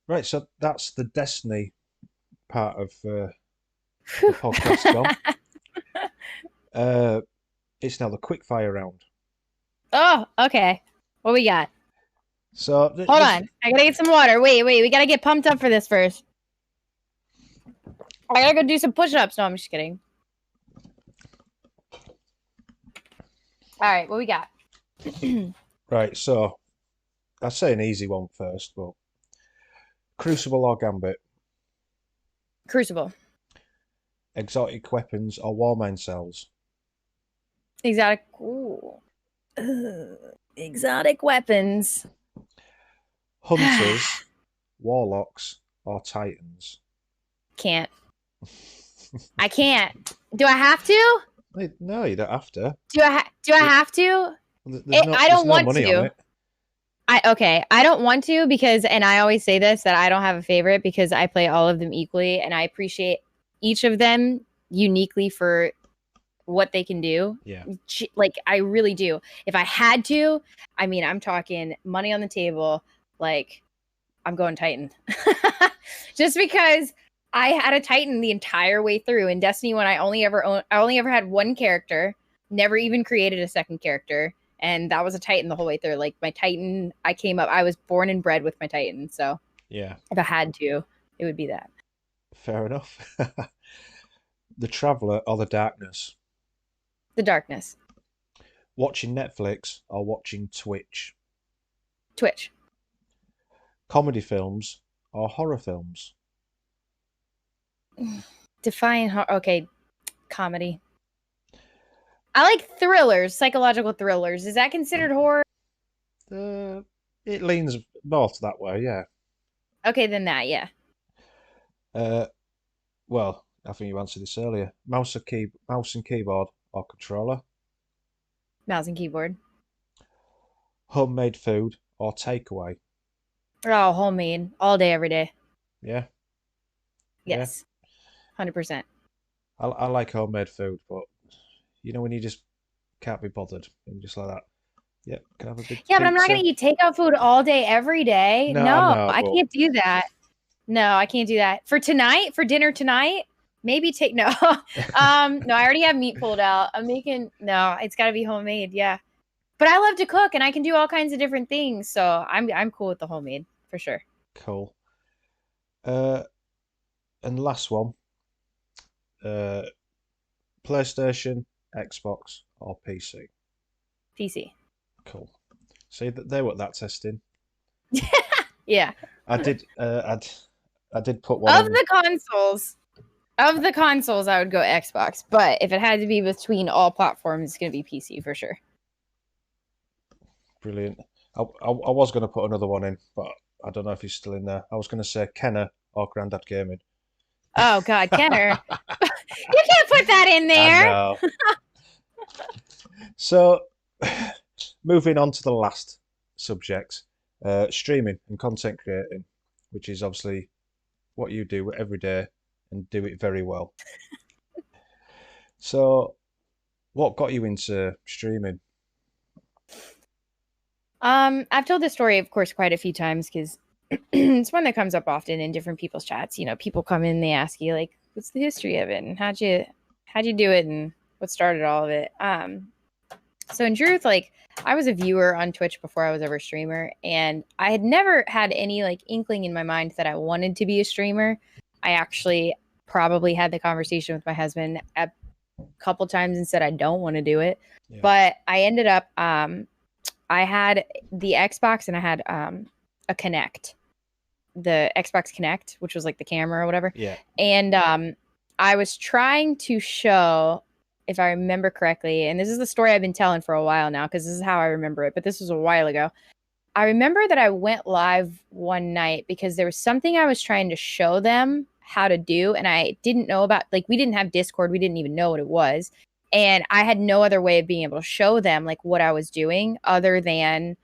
Right, so that's the Destiny part of the podcast gone. It's now the quickfire round. Oh, okay. What we got? So hold on, I gotta get some water. Wait, we gotta get pumped up for this first. I gotta go do some push-ups. No, I'm just kidding. All right, what we got? Right, so I'd say an easy one first, but Crucible or Gambit? Crucible. Exotic weapons or Warmind cells? Exotic. Ooh. Exotic weapons. Hunters, Warlocks, or Titans? Can't. I can't. Do I have to? No, you don't have to. Do I have to? I don't want to. I don't want to, because, and I always say this, that I don't have a favorite, because I play all of them equally and I appreciate each of them uniquely for what they can do. Yeah. Like, I really do. If I had to, I mean, I'm talking money on the table, like, I'm going Titan. Just because I had a Titan the entire way through in Destiny, when I only ever had one character, never even created a second character. And that was a Titan the whole way through. Like, my Titan, I was born and bred with my Titan. So yeah, if I had to, it would be that. Fair enough. The Traveller or The Darkness? The darkness. Watching Netflix or watching Twitch? Twitch. Comedy films or horror films? Okay, comedy. I like thrillers, psychological thrillers. Is that considered horror? Uh, it leans more to that way, yeah. Okay, then that, yeah. Uh, well, I think you answered this earlier. Mouse and keyboard or controller? Mouse and keyboard. Homemade food or takeaway? Oh, homemade. All day, every day. Yeah, yeah. Yes. 100%. I like homemade food, but you know when you just can't be bothered and just like that. Yeah, can I have a big Yeah, but I'm not going pizza? to eat takeout food all day, every day. No, I No, know, I but can't do that. No, I can't do that. For tonight, for dinner tonight, maybe take no. No, I already have meat pulled out. No, it's got to be homemade. Yeah. But I love to cook and I can do all kinds of different things, so I'm cool with the homemade for sure. cool. Uh, and last one, uh, PlayStation, Xbox, or PC? PC. Cool. See, they were that testing. Yeah. I did. I did put one Of in. the consoles, I would go Xbox, but if it had to be between all platforms, it's going to be PC for sure. Brilliant. I was going to put another one in, but I don't know if he's still in there. I was going to say Kenner or Grandad Gaming. Oh God, Kenner. You can't put that in I there. know. So, moving on to the last subject, streaming and content creating, which is obviously what you do every day and do it very well. So, what got you into streaming? I've told this story, of course, quite a few times because it's one that comes up often in different people's chats. You know, people come in, they ask you like, "What's the history of it? And how'd you do it? And what started all of it?" So in truth, like I was a viewer on Twitch before I was ever a streamer, and I had never had any like inkling in my mind that I wanted to be a streamer. I actually probably had the conversation with my husband a couple times and said I don't want to do it, Yeah. but I ended up I had the Xbox and I had a Kinect, the Xbox Kinect, which was like the camera or whatever. Yeah. And I was trying to show, if I remember correctly, and this is the story I've been telling for a while now because this is how I remember it, but this was a while ago. I remember that I went live one night because there was something I was trying to show them how to do, and I didn't know about, like, we didn't have Discord. We didn't even know what it was. And I had no other way of being able to show them like what I was doing other than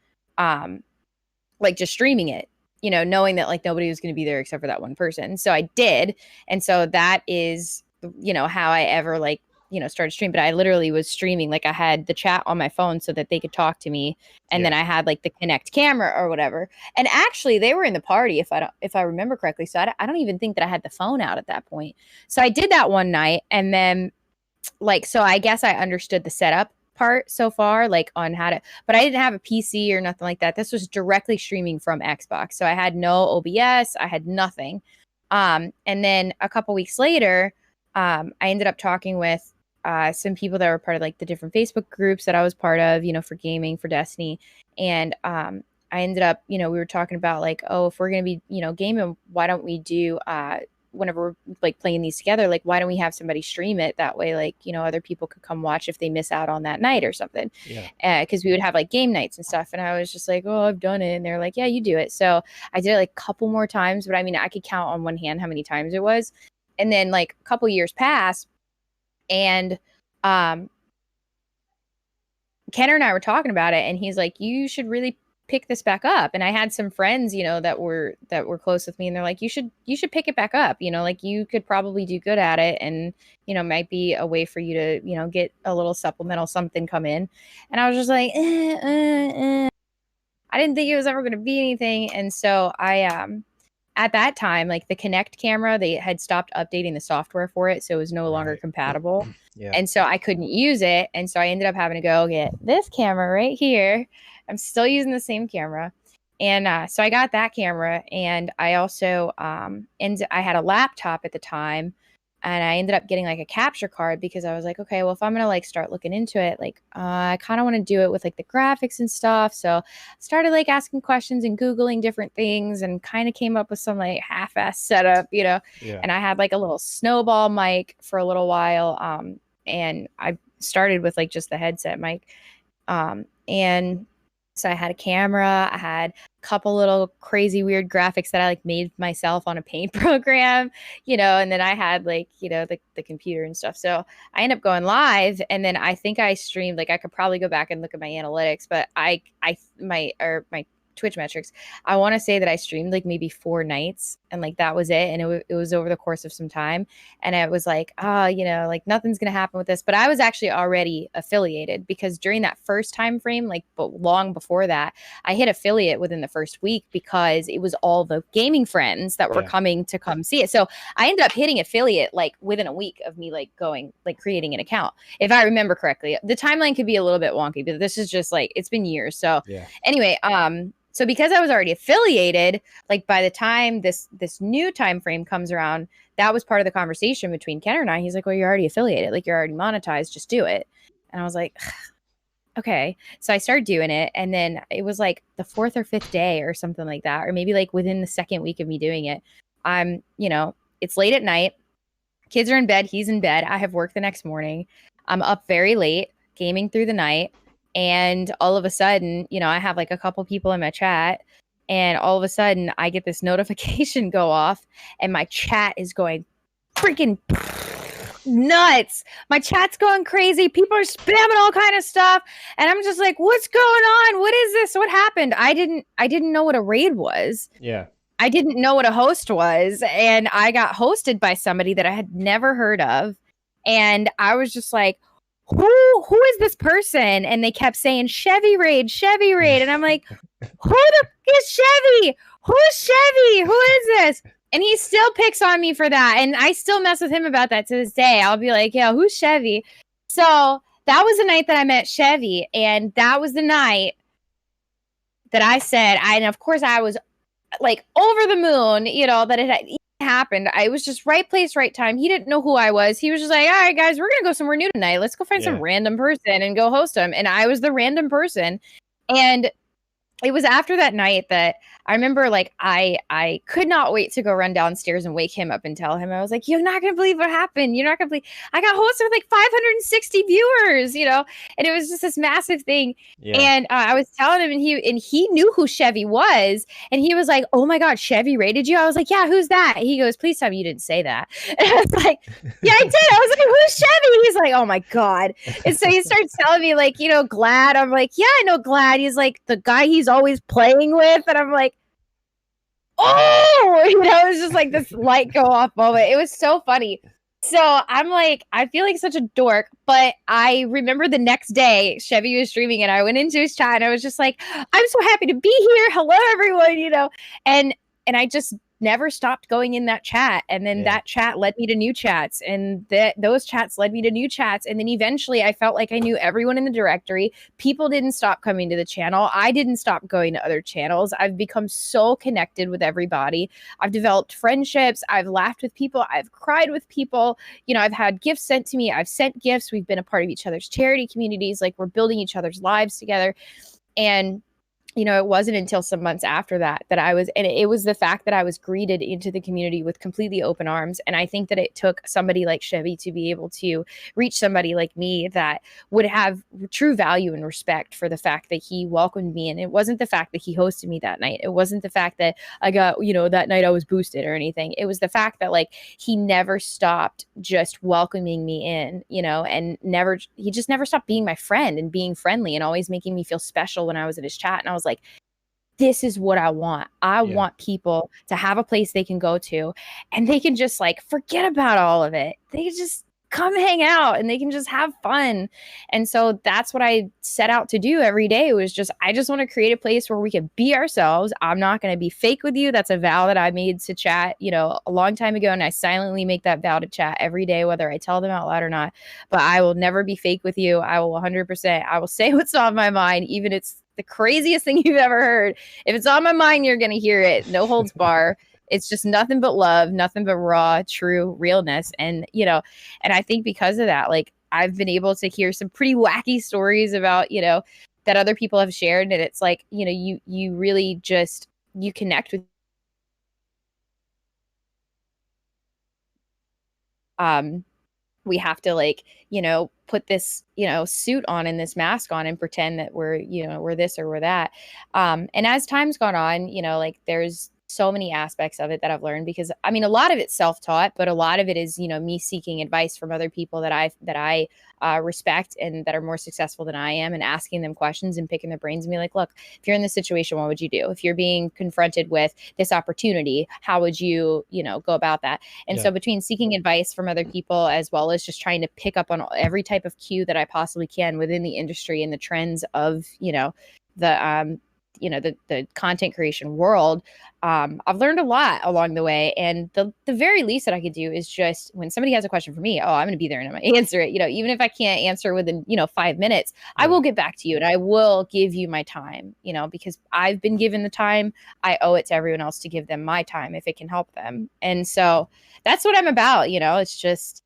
like just streaming it, you know, knowing that like nobody was going to be there except for that one person. So I did. And so that is, you know, how I ever like, you know, started streaming. But I literally was streaming, like I had the chat on my phone so that they could talk to me. And then I had like the Kinect camera or whatever. And actually they were in the party if I remember correctly. So I don't even think that I had the phone out at that point. So I did that one night. And then like, so I guess I understood the setup part so far, like on how to, but I didn't have a PC or nothing like that. This was directly streaming from Xbox. So I had no OBS, I had nothing. And then a couple weeks later, I ended up talking with some people that were part of like the different Facebook groups that I was part of, you know, for gaming, for Destiny. And I ended up, you know, we were talking about like, oh, if we're going to be, you know, gaming, why don't we do, whenever we're like playing these together, like why don't we have somebody stream it that way, like, you know, other people could come watch if they miss out on that night or something. Because we would have like game nights and stuff, and I was just like, oh, I've done it, and they're like, yeah, you do it. So I did it like a couple more times, but I mean I could count on one hand how many times it was. And then like a couple years passed, and Kenner and I were talking about it, and he's like, you should really pick this back up. And I had some friends, you know, that were close with me, and they're like, you should pick it back up, you know, like you could probably do good at it, and you know, might be a way for you to, you know, get a little supplemental something come in. And I was just like, I didn't think it was ever going to be anything. And so I at that time, like the Kinect camera, they had stopped updating the software for it, so it was no longer compatible. And so I couldn't use it. And so I ended up having to go get this camera right here. I'm still using the same camera. And so I got that camera, and I also I had a laptop at the time, and I ended up getting like a capture card because I was like, okay, well, if I'm gonna like start looking into it, like I kind of want to do it with like the graphics and stuff. So I started like asking questions and Googling different things, and kind of came up with some like half-ass setup, Yeah. And I had like a little snowball mic for a little while, and I started with like just the headset mic, and so I had a camera, I had a couple little crazy weird graphics that I like made myself on a paint program, and then I had like, the computer and stuff. So I ended up going live, and then I think I streamed, like I could probably go back and look at my analytics, but my Twitch metrics, I want to say that I streamed like maybe 4 nights, and like that was it. And it was over the course of some time. And it was like, like nothing's going to happen with this. But I was actually already affiliated, because during that first time frame, like but long before that, I hit affiliate within the first week, because it was all the gaming friends that were Yeah. coming to come see it. So I ended up hitting affiliate like within a week of me like going, like creating an account, if I remember correctly. The timeline could be a little bit wonky, but this is just like, it's been years. So Yeah. anyway, so because I was already affiliated, like by the time this new time frame comes around, that was part of the conversation between Kenner and I. He's like, well, you're already affiliated, like you're already monetized, just do it. And I was like, okay. So I started doing it, and then it was like the 4th or 5th day or something like that, or maybe like within the 2nd week of me doing it. It's late at night, kids are in bed, he's in bed, I have work the next morning, I'm up very late gaming through the night. And all of a sudden, I have like a couple people in my chat, and all of a sudden I get this notification go off, and my chat is going freaking nuts. My chat's going crazy. People are spamming all kind of stuff. And I'm just like, what's going on? What is this? What happened? I didn't know what a raid was. Yeah. I didn't know what a host was. And I got hosted by somebody that I had never heard of. And I was just like, who is this person? And they kept saying Chevy Raid, Chevy Raid. And I'm like, who the is Chevy? Who's Chevy? Who is this? And he still picks on me for that. And I still mess with him about that to this day. I'll be like, yeah, who's Chevy? So that was the night that I met Chevy. And that was the night that I said, and of course I was like over the moon, that it had happened. I was just right place, right time. He didn't know who I was. He was just like, all right, guys, we're gonna go somewhere new tonight. Let's go find some random person and go host them. And I was the random person. And it was after that night that I remember, like, I could not wait to go run downstairs and wake him up and tell him. I was like, you're not going to believe what happened. You're not going to believe. I got hosted with like 560 viewers, and it was just this massive thing. Yeah. And I was telling him, and he knew who Chevy was. And he was like, oh my God, Chevy raided you? I was like, yeah, who's that? He goes, please tell me you didn't say that. And I was like, yeah, I did. I was like, who's Chevy? He's like, oh my God. And so he starts telling me, like, Glad. I'm like, yeah, I know Glad. He's like the guy he's always playing with. And I'm like, oh, it was just like this light go off moment. It was so funny. So I'm like, I feel like such a dork, but I remember the next day Chevy was streaming, and I went into his chat, and I was just like, I'm so happy to be here. Hello, everyone, and I just never stopped going in that chat. And then that chat led me to new chats, and those chats led me to new chats. And then eventually I felt like I knew everyone in the directory. People didn't stop coming to the channel. I didn't stop going to other channels. I've become so connected with everybody. I've developed friendships. I've laughed with people. I've cried with people. I've had gifts sent to me. I've sent gifts. We've been a part of each other's charity communities. Like, we're building each other's lives together. And it wasn't until some months after that it was the fact that I was greeted into the community with completely open arms. And I think that it took somebody like Chevy to be able to reach somebody like me that would have true value and respect for the fact that he welcomed me. And it wasn't the fact that he hosted me that night. It wasn't the fact that I got, that night I was boosted or anything. It was the fact that, like, he never stopped just welcoming me in, and he just never stopped being my friend and being friendly and always making me feel special when I was in his chat. And I was like, this is what I want. I want people to have a place they can go to, and they can just like forget about all of it. They can just come hang out, and they can just have fun. And so that's what I set out to do every day. I just want to create a place where we can be ourselves. I'm not going to be fake with you. That's a vow that I made to chat, a long time ago. And I silently make that vow to chat every day, whether I tell them out loud or not. But I will never be fake with you. I will 100%. I will say what's on my mind, even the craziest thing you've ever heard. If it's on my mind, you're going to hear it. No holds bar. It's just nothing but love, nothing but raw, true realness. And, and I think because of that, like I've been able to hear some pretty wacky stories about, that other people have shared. And it's like, you really just, you connect with, we have to like, put this, suit on and this mask on and pretend that we're this or we're that. And as time's gone on, like there's so many aspects of it that I've learned, because I mean, a lot of it's self-taught, but a lot of it is, me seeking advice from other people that I respect and that are more successful than I am, and asking them questions and picking their brains and be like, look, if you're in this situation, what would you do? If you're being confronted with this opportunity, how would you, go about that? And Yeah. so between seeking advice from other people, as well as just trying to pick up on every type of cue that I possibly can within the industry and the trends of, the, the content creation world, I've learned a lot along the way. And the very least that I could do is just, when somebody has a question for me, oh, I'm going to be there and I'm going to answer it. Even if I can't answer within, 5 minutes, I will get back to you and I will give you my time, because I've been given the time. I owe it to everyone else to give them my time if it can help them. And so that's what I'm about. It's just,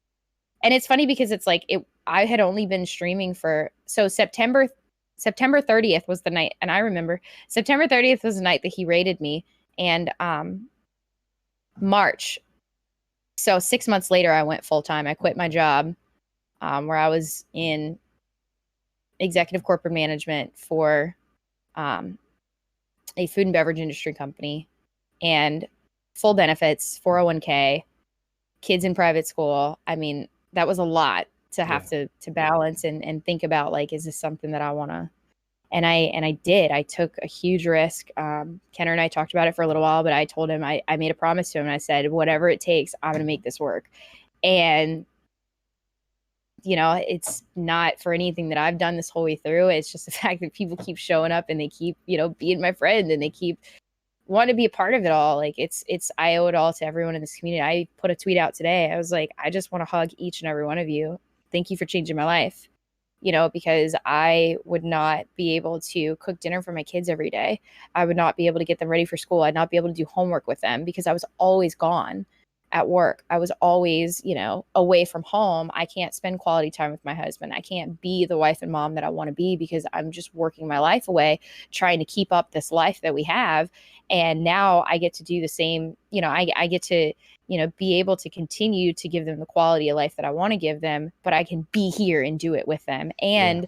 and it's funny because it's like, I had only been streaming so September 30th was the night. And I remember September 30th was the night that he raided me. And March. So 6 months later, I went full time. I quit my job, where I was in executive corporate management for a food and beverage industry company, and full benefits, 401k, kids in private school. I mean, that was a lot to have to balance and think about, like, is this something that I want to? And I did. I took a huge risk. Kenner and I talked about it for a little while, but I told him, I made a promise to him. And I said, whatever it takes, I'm going to make this work. And, it's not for anything that I've done this whole way through. It's just the fact that people keep showing up and they keep, being my friend, and they keep wanting to be a part of it all. Like I owe it all to everyone in this community. I put a tweet out today. I was like, I just want to hug each and every one of you. Thank you for changing my life. Because I would not be able to cook dinner for my kids every day. I would not be able to get them ready for school. I'd not be able to do homework with them because I was always gone at work. I was always, away from home. I can't spend quality time with my husband. I can't be the wife and mom that I want to be because I'm just working my life away, trying to keep up this life that we have. And now I get to do the same, I get to, be able to continue to give them the quality of life that I want to give them, but I can be here and do it with them, and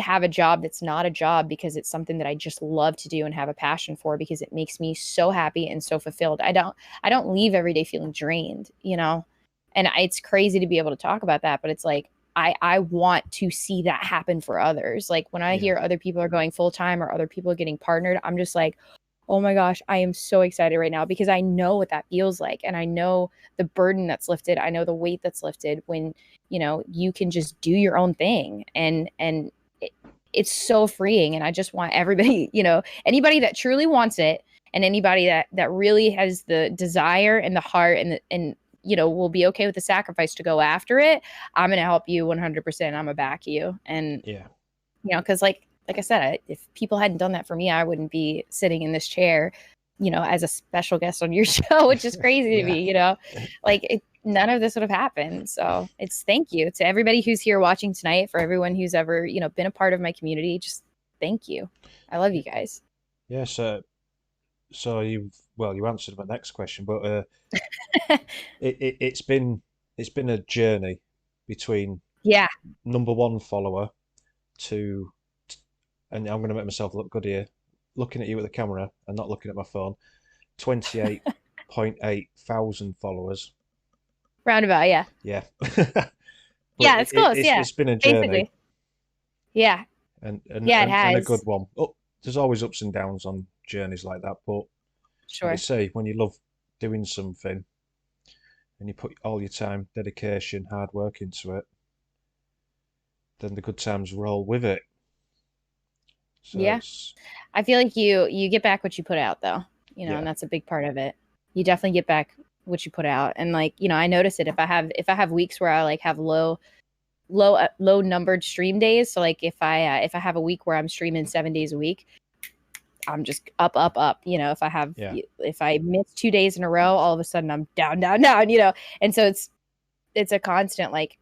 have a job that's not a job, because it's something that I just love to do and have a passion for, because it makes me so happy and so fulfilled. I don't leave every day feeling drained, and it's crazy to be able to talk about that, but it's like, I want to see that happen for others. Like when I hear other people are going full time or other people are getting partnered, I'm just like, oh my gosh, I am so excited right now, because I know what that feels like. And I know the burden that's lifted. I know the weight that's lifted when, you can just do your own thing. And it's so freeing. And I just want everybody, anybody that truly wants it, and anybody that really has the desire and the heart and will be okay with the sacrifice to go after it, I'm going to help you 100%. I'm going to back you. And, because like I said, if people hadn't done that for me, I wouldn't be sitting in this chair, as a special guest on your show, which is crazy to me, like none of this would have happened. So it's thank you to everybody who's here watching tonight, for everyone who's ever, been a part of my community. Just thank you. I love you guys. Yeah. So you answered my next question, but it's been a journey between Yeah. number one follower to, and I'm going to make myself look good here, looking at you at the camera and not looking at my phone, 28.8 thousand followers. Roundabout, yeah. Yeah. Yeah, it's close. It's been a journey. Basically. Yeah. And it and has. a good one. Oh, there's always ups and downs on journeys like that, but Sure. like you say, when you love doing something and you put all your time, dedication, hard work into it, then the good times roll with it. So yeah. I feel like you get back what you put out, though, and that's a big part of it. You definitely get back what you put out. And like, I notice it if I have weeks where I like have low low numbered stream days. So like if I have a week where I'm streaming 7 days a week, I'm just up. Yeah. If I miss 2 days in a row, all of a sudden I'm down. And so it's a constant, like,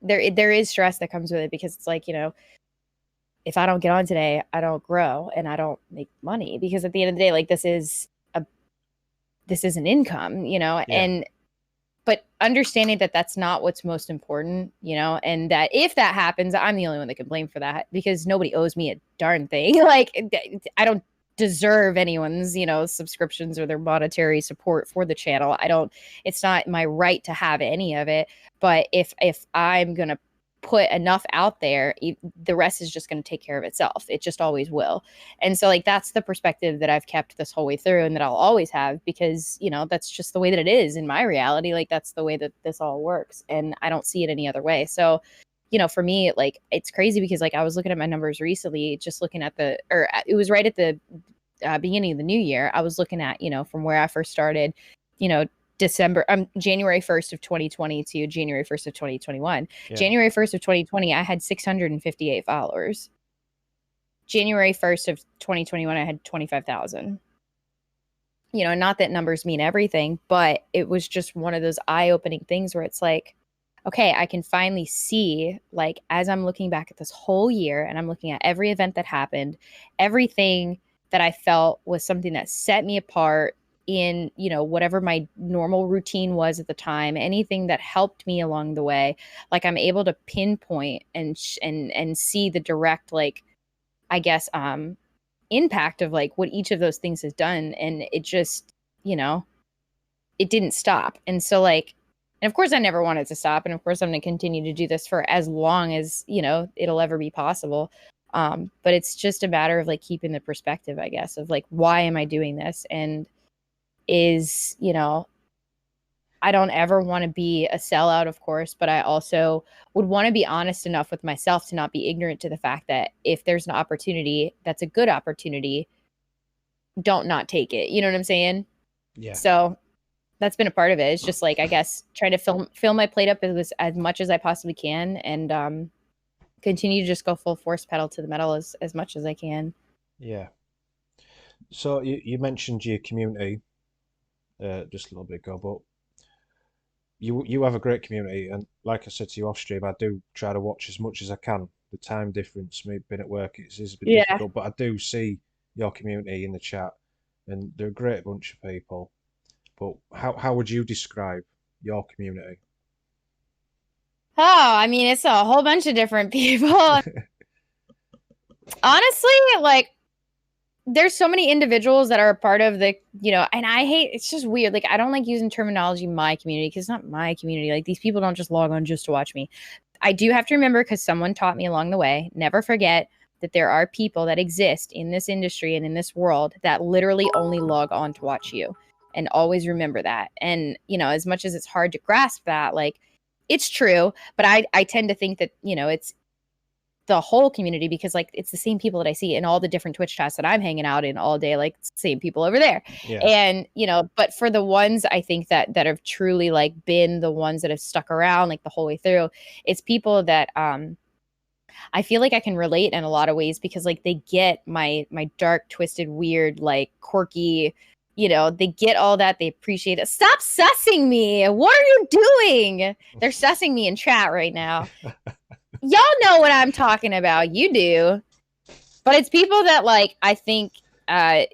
there is stress that comes with it, because it's like, if I don't get on today, I don't grow and I don't make money, because at the end of the day, like, this is an income, Yeah. and but understanding that that's not what's most important, and that if that happens, I'm the only one that can blame for that, because nobody owes me a darn thing. Like, I don't deserve anyone's, subscriptions or their monetary support for the channel. It's not my right to have any of it. But if I'm going to put enough out there, the rest is just going to take care of itself. It just always will. And so, like, that's the perspective that I've kept this whole way through, and that I'll always have, because that's just the way that it is in my reality. Like, that's the way that this all works, and I don't see it any other way. So for me, like, it's crazy, because like I was looking at my numbers recently, just looking at it was right at the beginning of the new year. I was looking at, from where I first started, January 1st of 2020 to January 1st of 2021. Yeah. January 1st of 2020, I had 658 followers. January 1st of 2021, I had 25,000. Not that numbers mean everything, but it was just one of those eye-opening things where it's like, okay, I can finally see, like, as I'm looking back at this whole year and I'm looking at every event that happened, everything that I felt was something that set me apart in, whatever my normal routine was at the time, anything that helped me along the way, like, I'm able to pinpoint and see the direct, like, I guess, impact of, like, what each of those things has done. And it just, it didn't stop. And so, like, and of course I never wanted to stop. And of course I'm going to continue to do this for as long as, it'll ever be possible. But it's just a matter of, like, keeping the perspective, I guess, of, like, why am I doing this? And is, I don't ever want to be a sellout, of course, but I also would want to be honest enough with myself to not be ignorant to the fact that if there's an opportunity that's a good opportunity, don't not take it. You know what I'm saying? Yeah. So that's been a part of it. It's just, like, I guess, trying to fill my plate up as much as I possibly can, and continue to just go full force, pedal to the metal as much as I can. Yeah. So you mentioned your community just a little bit ago, but you have a great community, and like I said to you off stream, I do try to watch as much as I can. The time difference, me being at work, is a bit Yeah. difficult, but I do see your community in the chat, and they're a great bunch of people. But how would you describe your community? Oh, I mean, it's a whole bunch of different people. Honestly, like, there's so many individuals that are a part of the, and it's just weird. Like, I don't like using terminology my community, because it's not my community. Like, these people don't just log on just to watch me. I do have to remember, because someone taught me along the way, never forget that there are people that exist in this industry and in this world that literally only log on to watch you. And always remember that. And, as much as it's hard to grasp that, like, it's true, but I tend to think that, it's the whole community, because, like, it's the same people that I see in all the different Twitch chats that I'm hanging out in all day, like, same people over there. Yeah. And, but for the ones I think that have truly, like, been the ones that have stuck around, like, the whole way through, it's people that I feel like I can relate in a lot of ways, because, like, they get my dark, twisted, weird, like, quirky, they get all that. They appreciate it. Stop sussing me. What are you doing? They're sussing me in chat right now. Y'all know what I'm talking about. You do. But it's people that, like, I think, I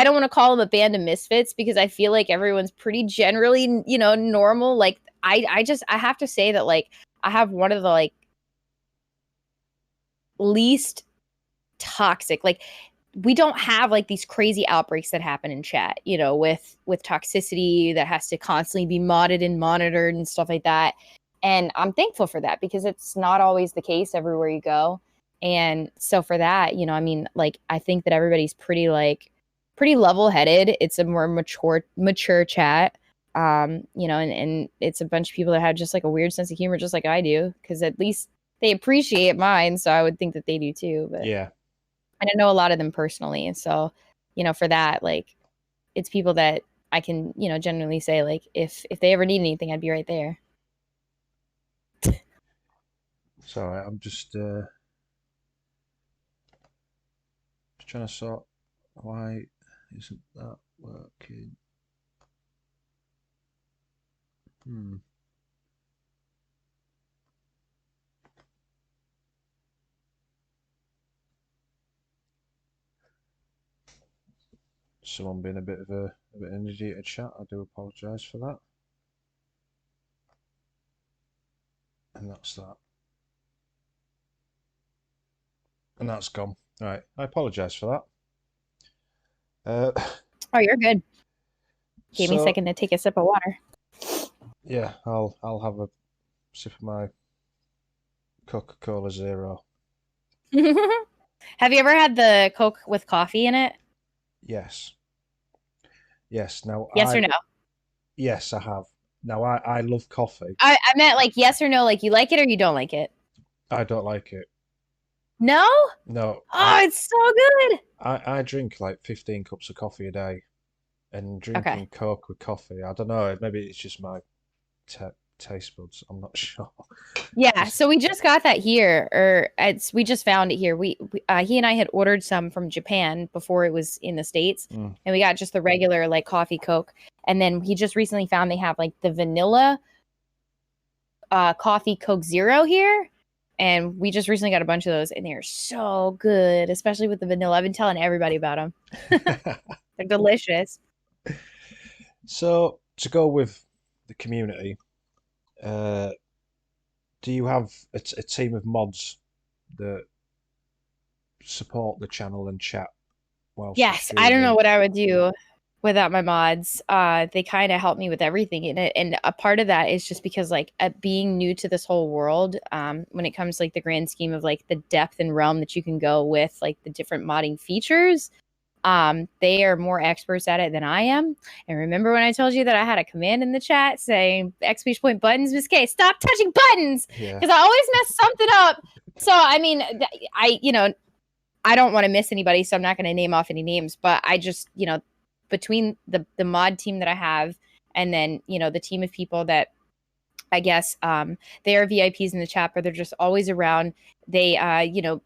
don't want to call them a band of misfits, because I feel like everyone's pretty generally, normal. Like, I have to say that, like, I have one of the, like, least toxic, like, we don't have, like, these crazy outbreaks that happen in chat, with toxicity that has to constantly be modded and monitored and stuff like that. And I'm thankful for that, because it's not always the case everywhere you go. And so for that, I mean, like, I think that everybody's pretty level-headed. It's a more mature chat. And it's a bunch of people that have just, like, a weird sense of humor, just like I do, because at least they appreciate mine. So I would think that they do too. But Yeah. and I know a lot of them personally. And so, for that, like, it's people that I can, genuinely say, like, if they ever need anything, I'd be right there. Sorry, I'm just trying to sort. Why isn't that working? Hmm. Someone being a bit of an idiot at chat. I do apologise for that. And that's that. And that's gone. Right. I apologise for that. Oh, you're good. Gave me a So second to take a sip of water. yeah, I'll have a sip of my Coca-Cola Zero. Have you ever had the Coke with coffee in it? Yes. Yes. Now Yes or no? yes, I have. Now I love coffee. I meant like yes or no, like you like it or you don't like it. I don't like it. No? No, Oh, it's so good. I drink like 15 cups of coffee a day, and Okay. drinking Coke with coffee, I don't know, maybe it's just my taste buds. I'm not sure. Yeah, Just so we just got that here, or we just found it here. He and I had ordered some from Japan before it was in the States, mm, and we got just the regular like coffee Coke. And then he just recently found they have like the vanilla coffee Coke Zero here, and we just recently got a bunch of those, and they're so good, especially with the vanilla. I've been telling everybody about them. They're delicious. So to go with the community, uh, do you have a team of mods that support the channel and chat whilst we're Yes, I don't know streaming? what I would do without my mods. They kind of help me with everything in it, and a part of that is just because like being new to this whole world, when it comes to like the grand scheme of like the depth and realm that you can go with like the different modding features. They are more experts at it than I am. And remember when I told you that I had a command in the chat saying exclamation point buttons, Miss K, stop touching buttons Yeah, because I always mess something up. So I mean, I don't want to miss anybody, so I'm not going to name off any names. But I just, between the mod team that I have, and then the team of people that I guess they are VIPs in the chat, but they're just always around. They,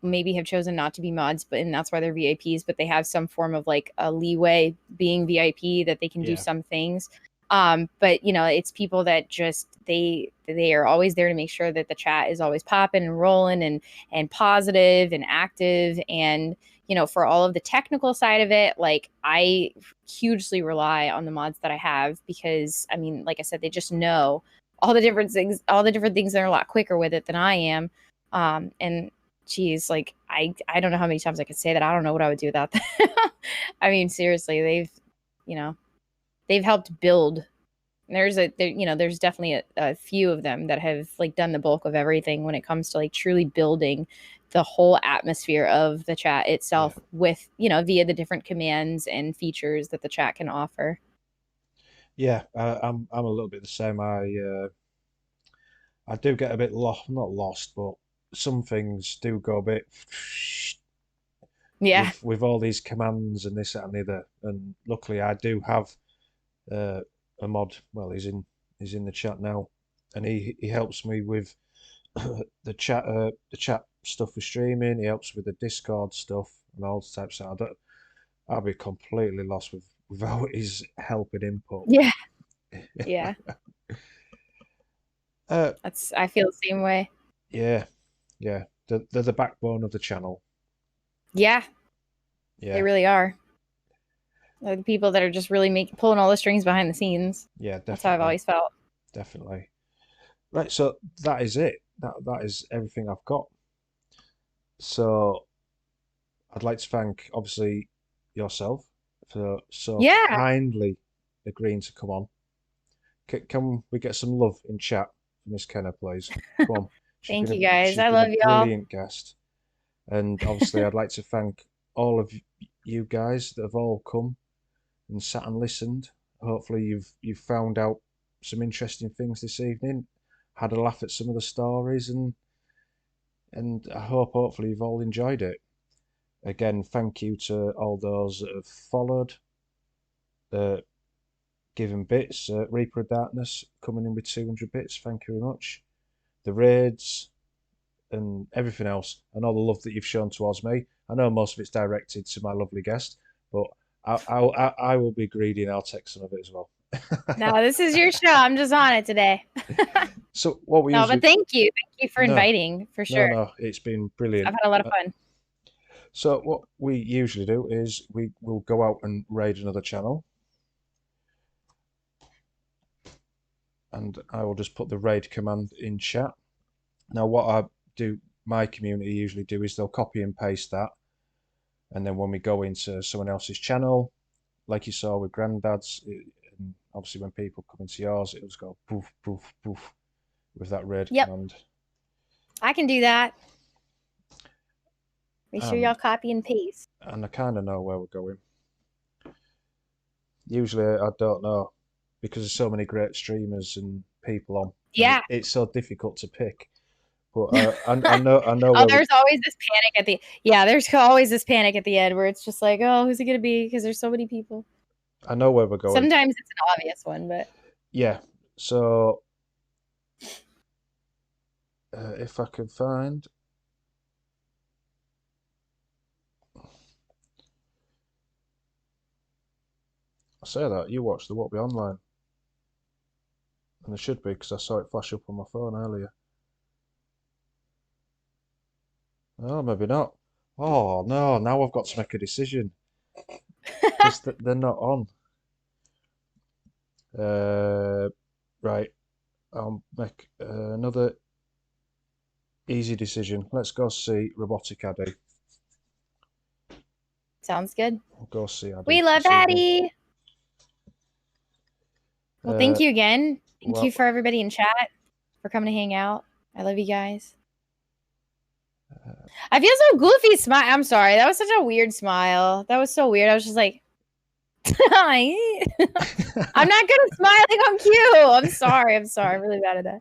maybe have chosen not to be mods, but and that's why they're VIPs. But they have some form of like a leeway being VIP that they can do yeah, some things. But it's people that just they are always there to make sure that the chat is always popping and rolling and positive and active. And for all of the technical side of it, like I hugely rely on the mods that I have because I mean, like I said, they just know all the different things that are a lot quicker with it than I am. And geez, like I don't know how many times I could say that. I don't know what I would do without that. I mean, seriously, you know, they've helped build. There's definitely a few of them that have like done the bulk of everything when it comes to like truly building the whole atmosphere of the chat yeah, itself with, via the different commands and features that the chat can offer. yeah. I'm a little bit the same. I do get a bit lost, not lost, but some things do go a bit Yeah. with all these commands and this that, and the other. And luckily, I do have uh, a mod. Well, he's in the chat now, and he helps me with the chat stuff for streaming. He helps with the Discord stuff and all types of. I'll be completely lost without his help and input. Yeah. Yeah. Uh, I feel the same way. yeah, yeah. They're the backbone of the channel. Yeah, they Yeah, really are. They're the people that are just really pulling all the strings behind the scenes. yeah, That's how I've definitely, always felt. definitely. Right, so that is it. That is everything I've got. So I'd like to thank obviously yourself for so Yeah. kindly agreeing to come on. Can we get some love in chat for Miss Kenna, please? Come on. Thank you guys. She's I been a love y'all. brilliant guest. And obviously I'd like to thank all of you guys that have all come and sat and listened. Hopefully you've found out some interesting things this evening, had a laugh at some of the stories, and I hope hopefully you've all enjoyed it. Again, thank you to all those that have followed, uh, given bits. Reaper of Darkness coming in with 200 bits. Thank you very much. The raids, and everything else, and all the love that you've shown towards me. I know most of it's directed to my lovely guest, but I will be greedy and I'll take some of it as well. No, this is your show. I'm just on it today. So what we No, but usually thank you. Thank you for no inviting, for no sure. no it's been I've brilliant. had a lot of fun. So what we usually do is we will go out and raid another channel, and I will just put the raid command in chat. Now what I do, my community usually do is they'll copy and paste that, and then when we go into someone else's channel, like you saw with Grandad's, and obviously when people come into yours, it'll just go poof poof poof with that raid Yep, command. I can do that. Make sure y'all And copy and paste. and I kind of know where we're going. Usually I don't know because there's so many great streamers and people on, and Yeah. it's so difficult to pick. But I know Oh, where we there's always this panic at the there's always this panic at the end where it's just like, oh, who's it gonna be? Because there's so many people. I know where we're going. Sometimes it's an obvious one, but Yeah. So if I can find, I say that you watched the What Be Online, and there should be because I saw it flash up on my phone earlier. Oh, maybe not. Oh no! Now I've got to make a decision because they're not on. Right. I'll make another easy decision. Let's go see Robotic Addy. sounds good. We'll go see Addy We love this evening. Addie. Well, thank you again. Thank you Well, for everybody in chat for coming to hang out. I love you guys. I feel so goofy smile. I'm sorry. That was such a weird smile. That was so weird. I was just like, I'm not good at smiling. I'm cute. I'm sorry. I'm sorry. I'm really bad at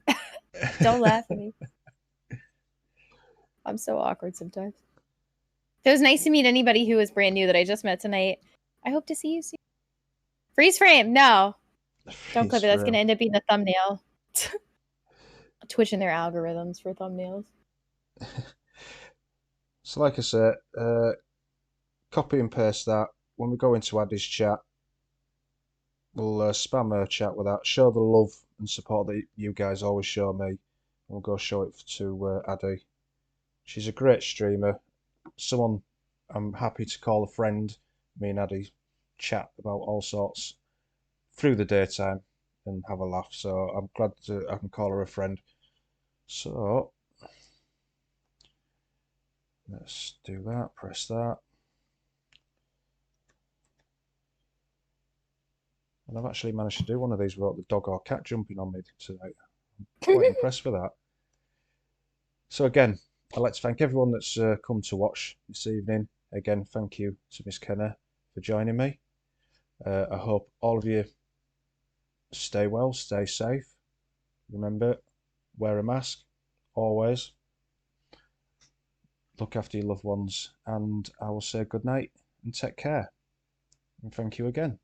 that. Don't laugh at me. I'm so awkward sometimes. It was nice to meet anybody who was brand new that I just met tonight. I hope to see you soon. Freeze frame. No. Don't clip it. That's going to end up being the thumbnail. Twitching their algorithms for thumbnails. So, like I said, copy and paste that. When we go into Addy's chat, we'll spam her chat with that. Show the love and support that you guys always show me. We'll go show it to Addy. She's a great streamer. Someone I'm happy to call a friend. Me and Addy chat about all sorts through the daytime and have a laugh. So I'm glad I can call her a friend. So let's do that. Press that. And I've actually managed to do one of these without the dog or cat jumping on me tonight. I'm quite impressed with that. So again, I'd like to thank everyone that's come to watch this evening. Again, thank you to Miss Kenner for joining me. I hope all of you stay well, stay safe. Remember, wear a mask, always. Look after your loved ones, and I will say good night and take care. And thank you again.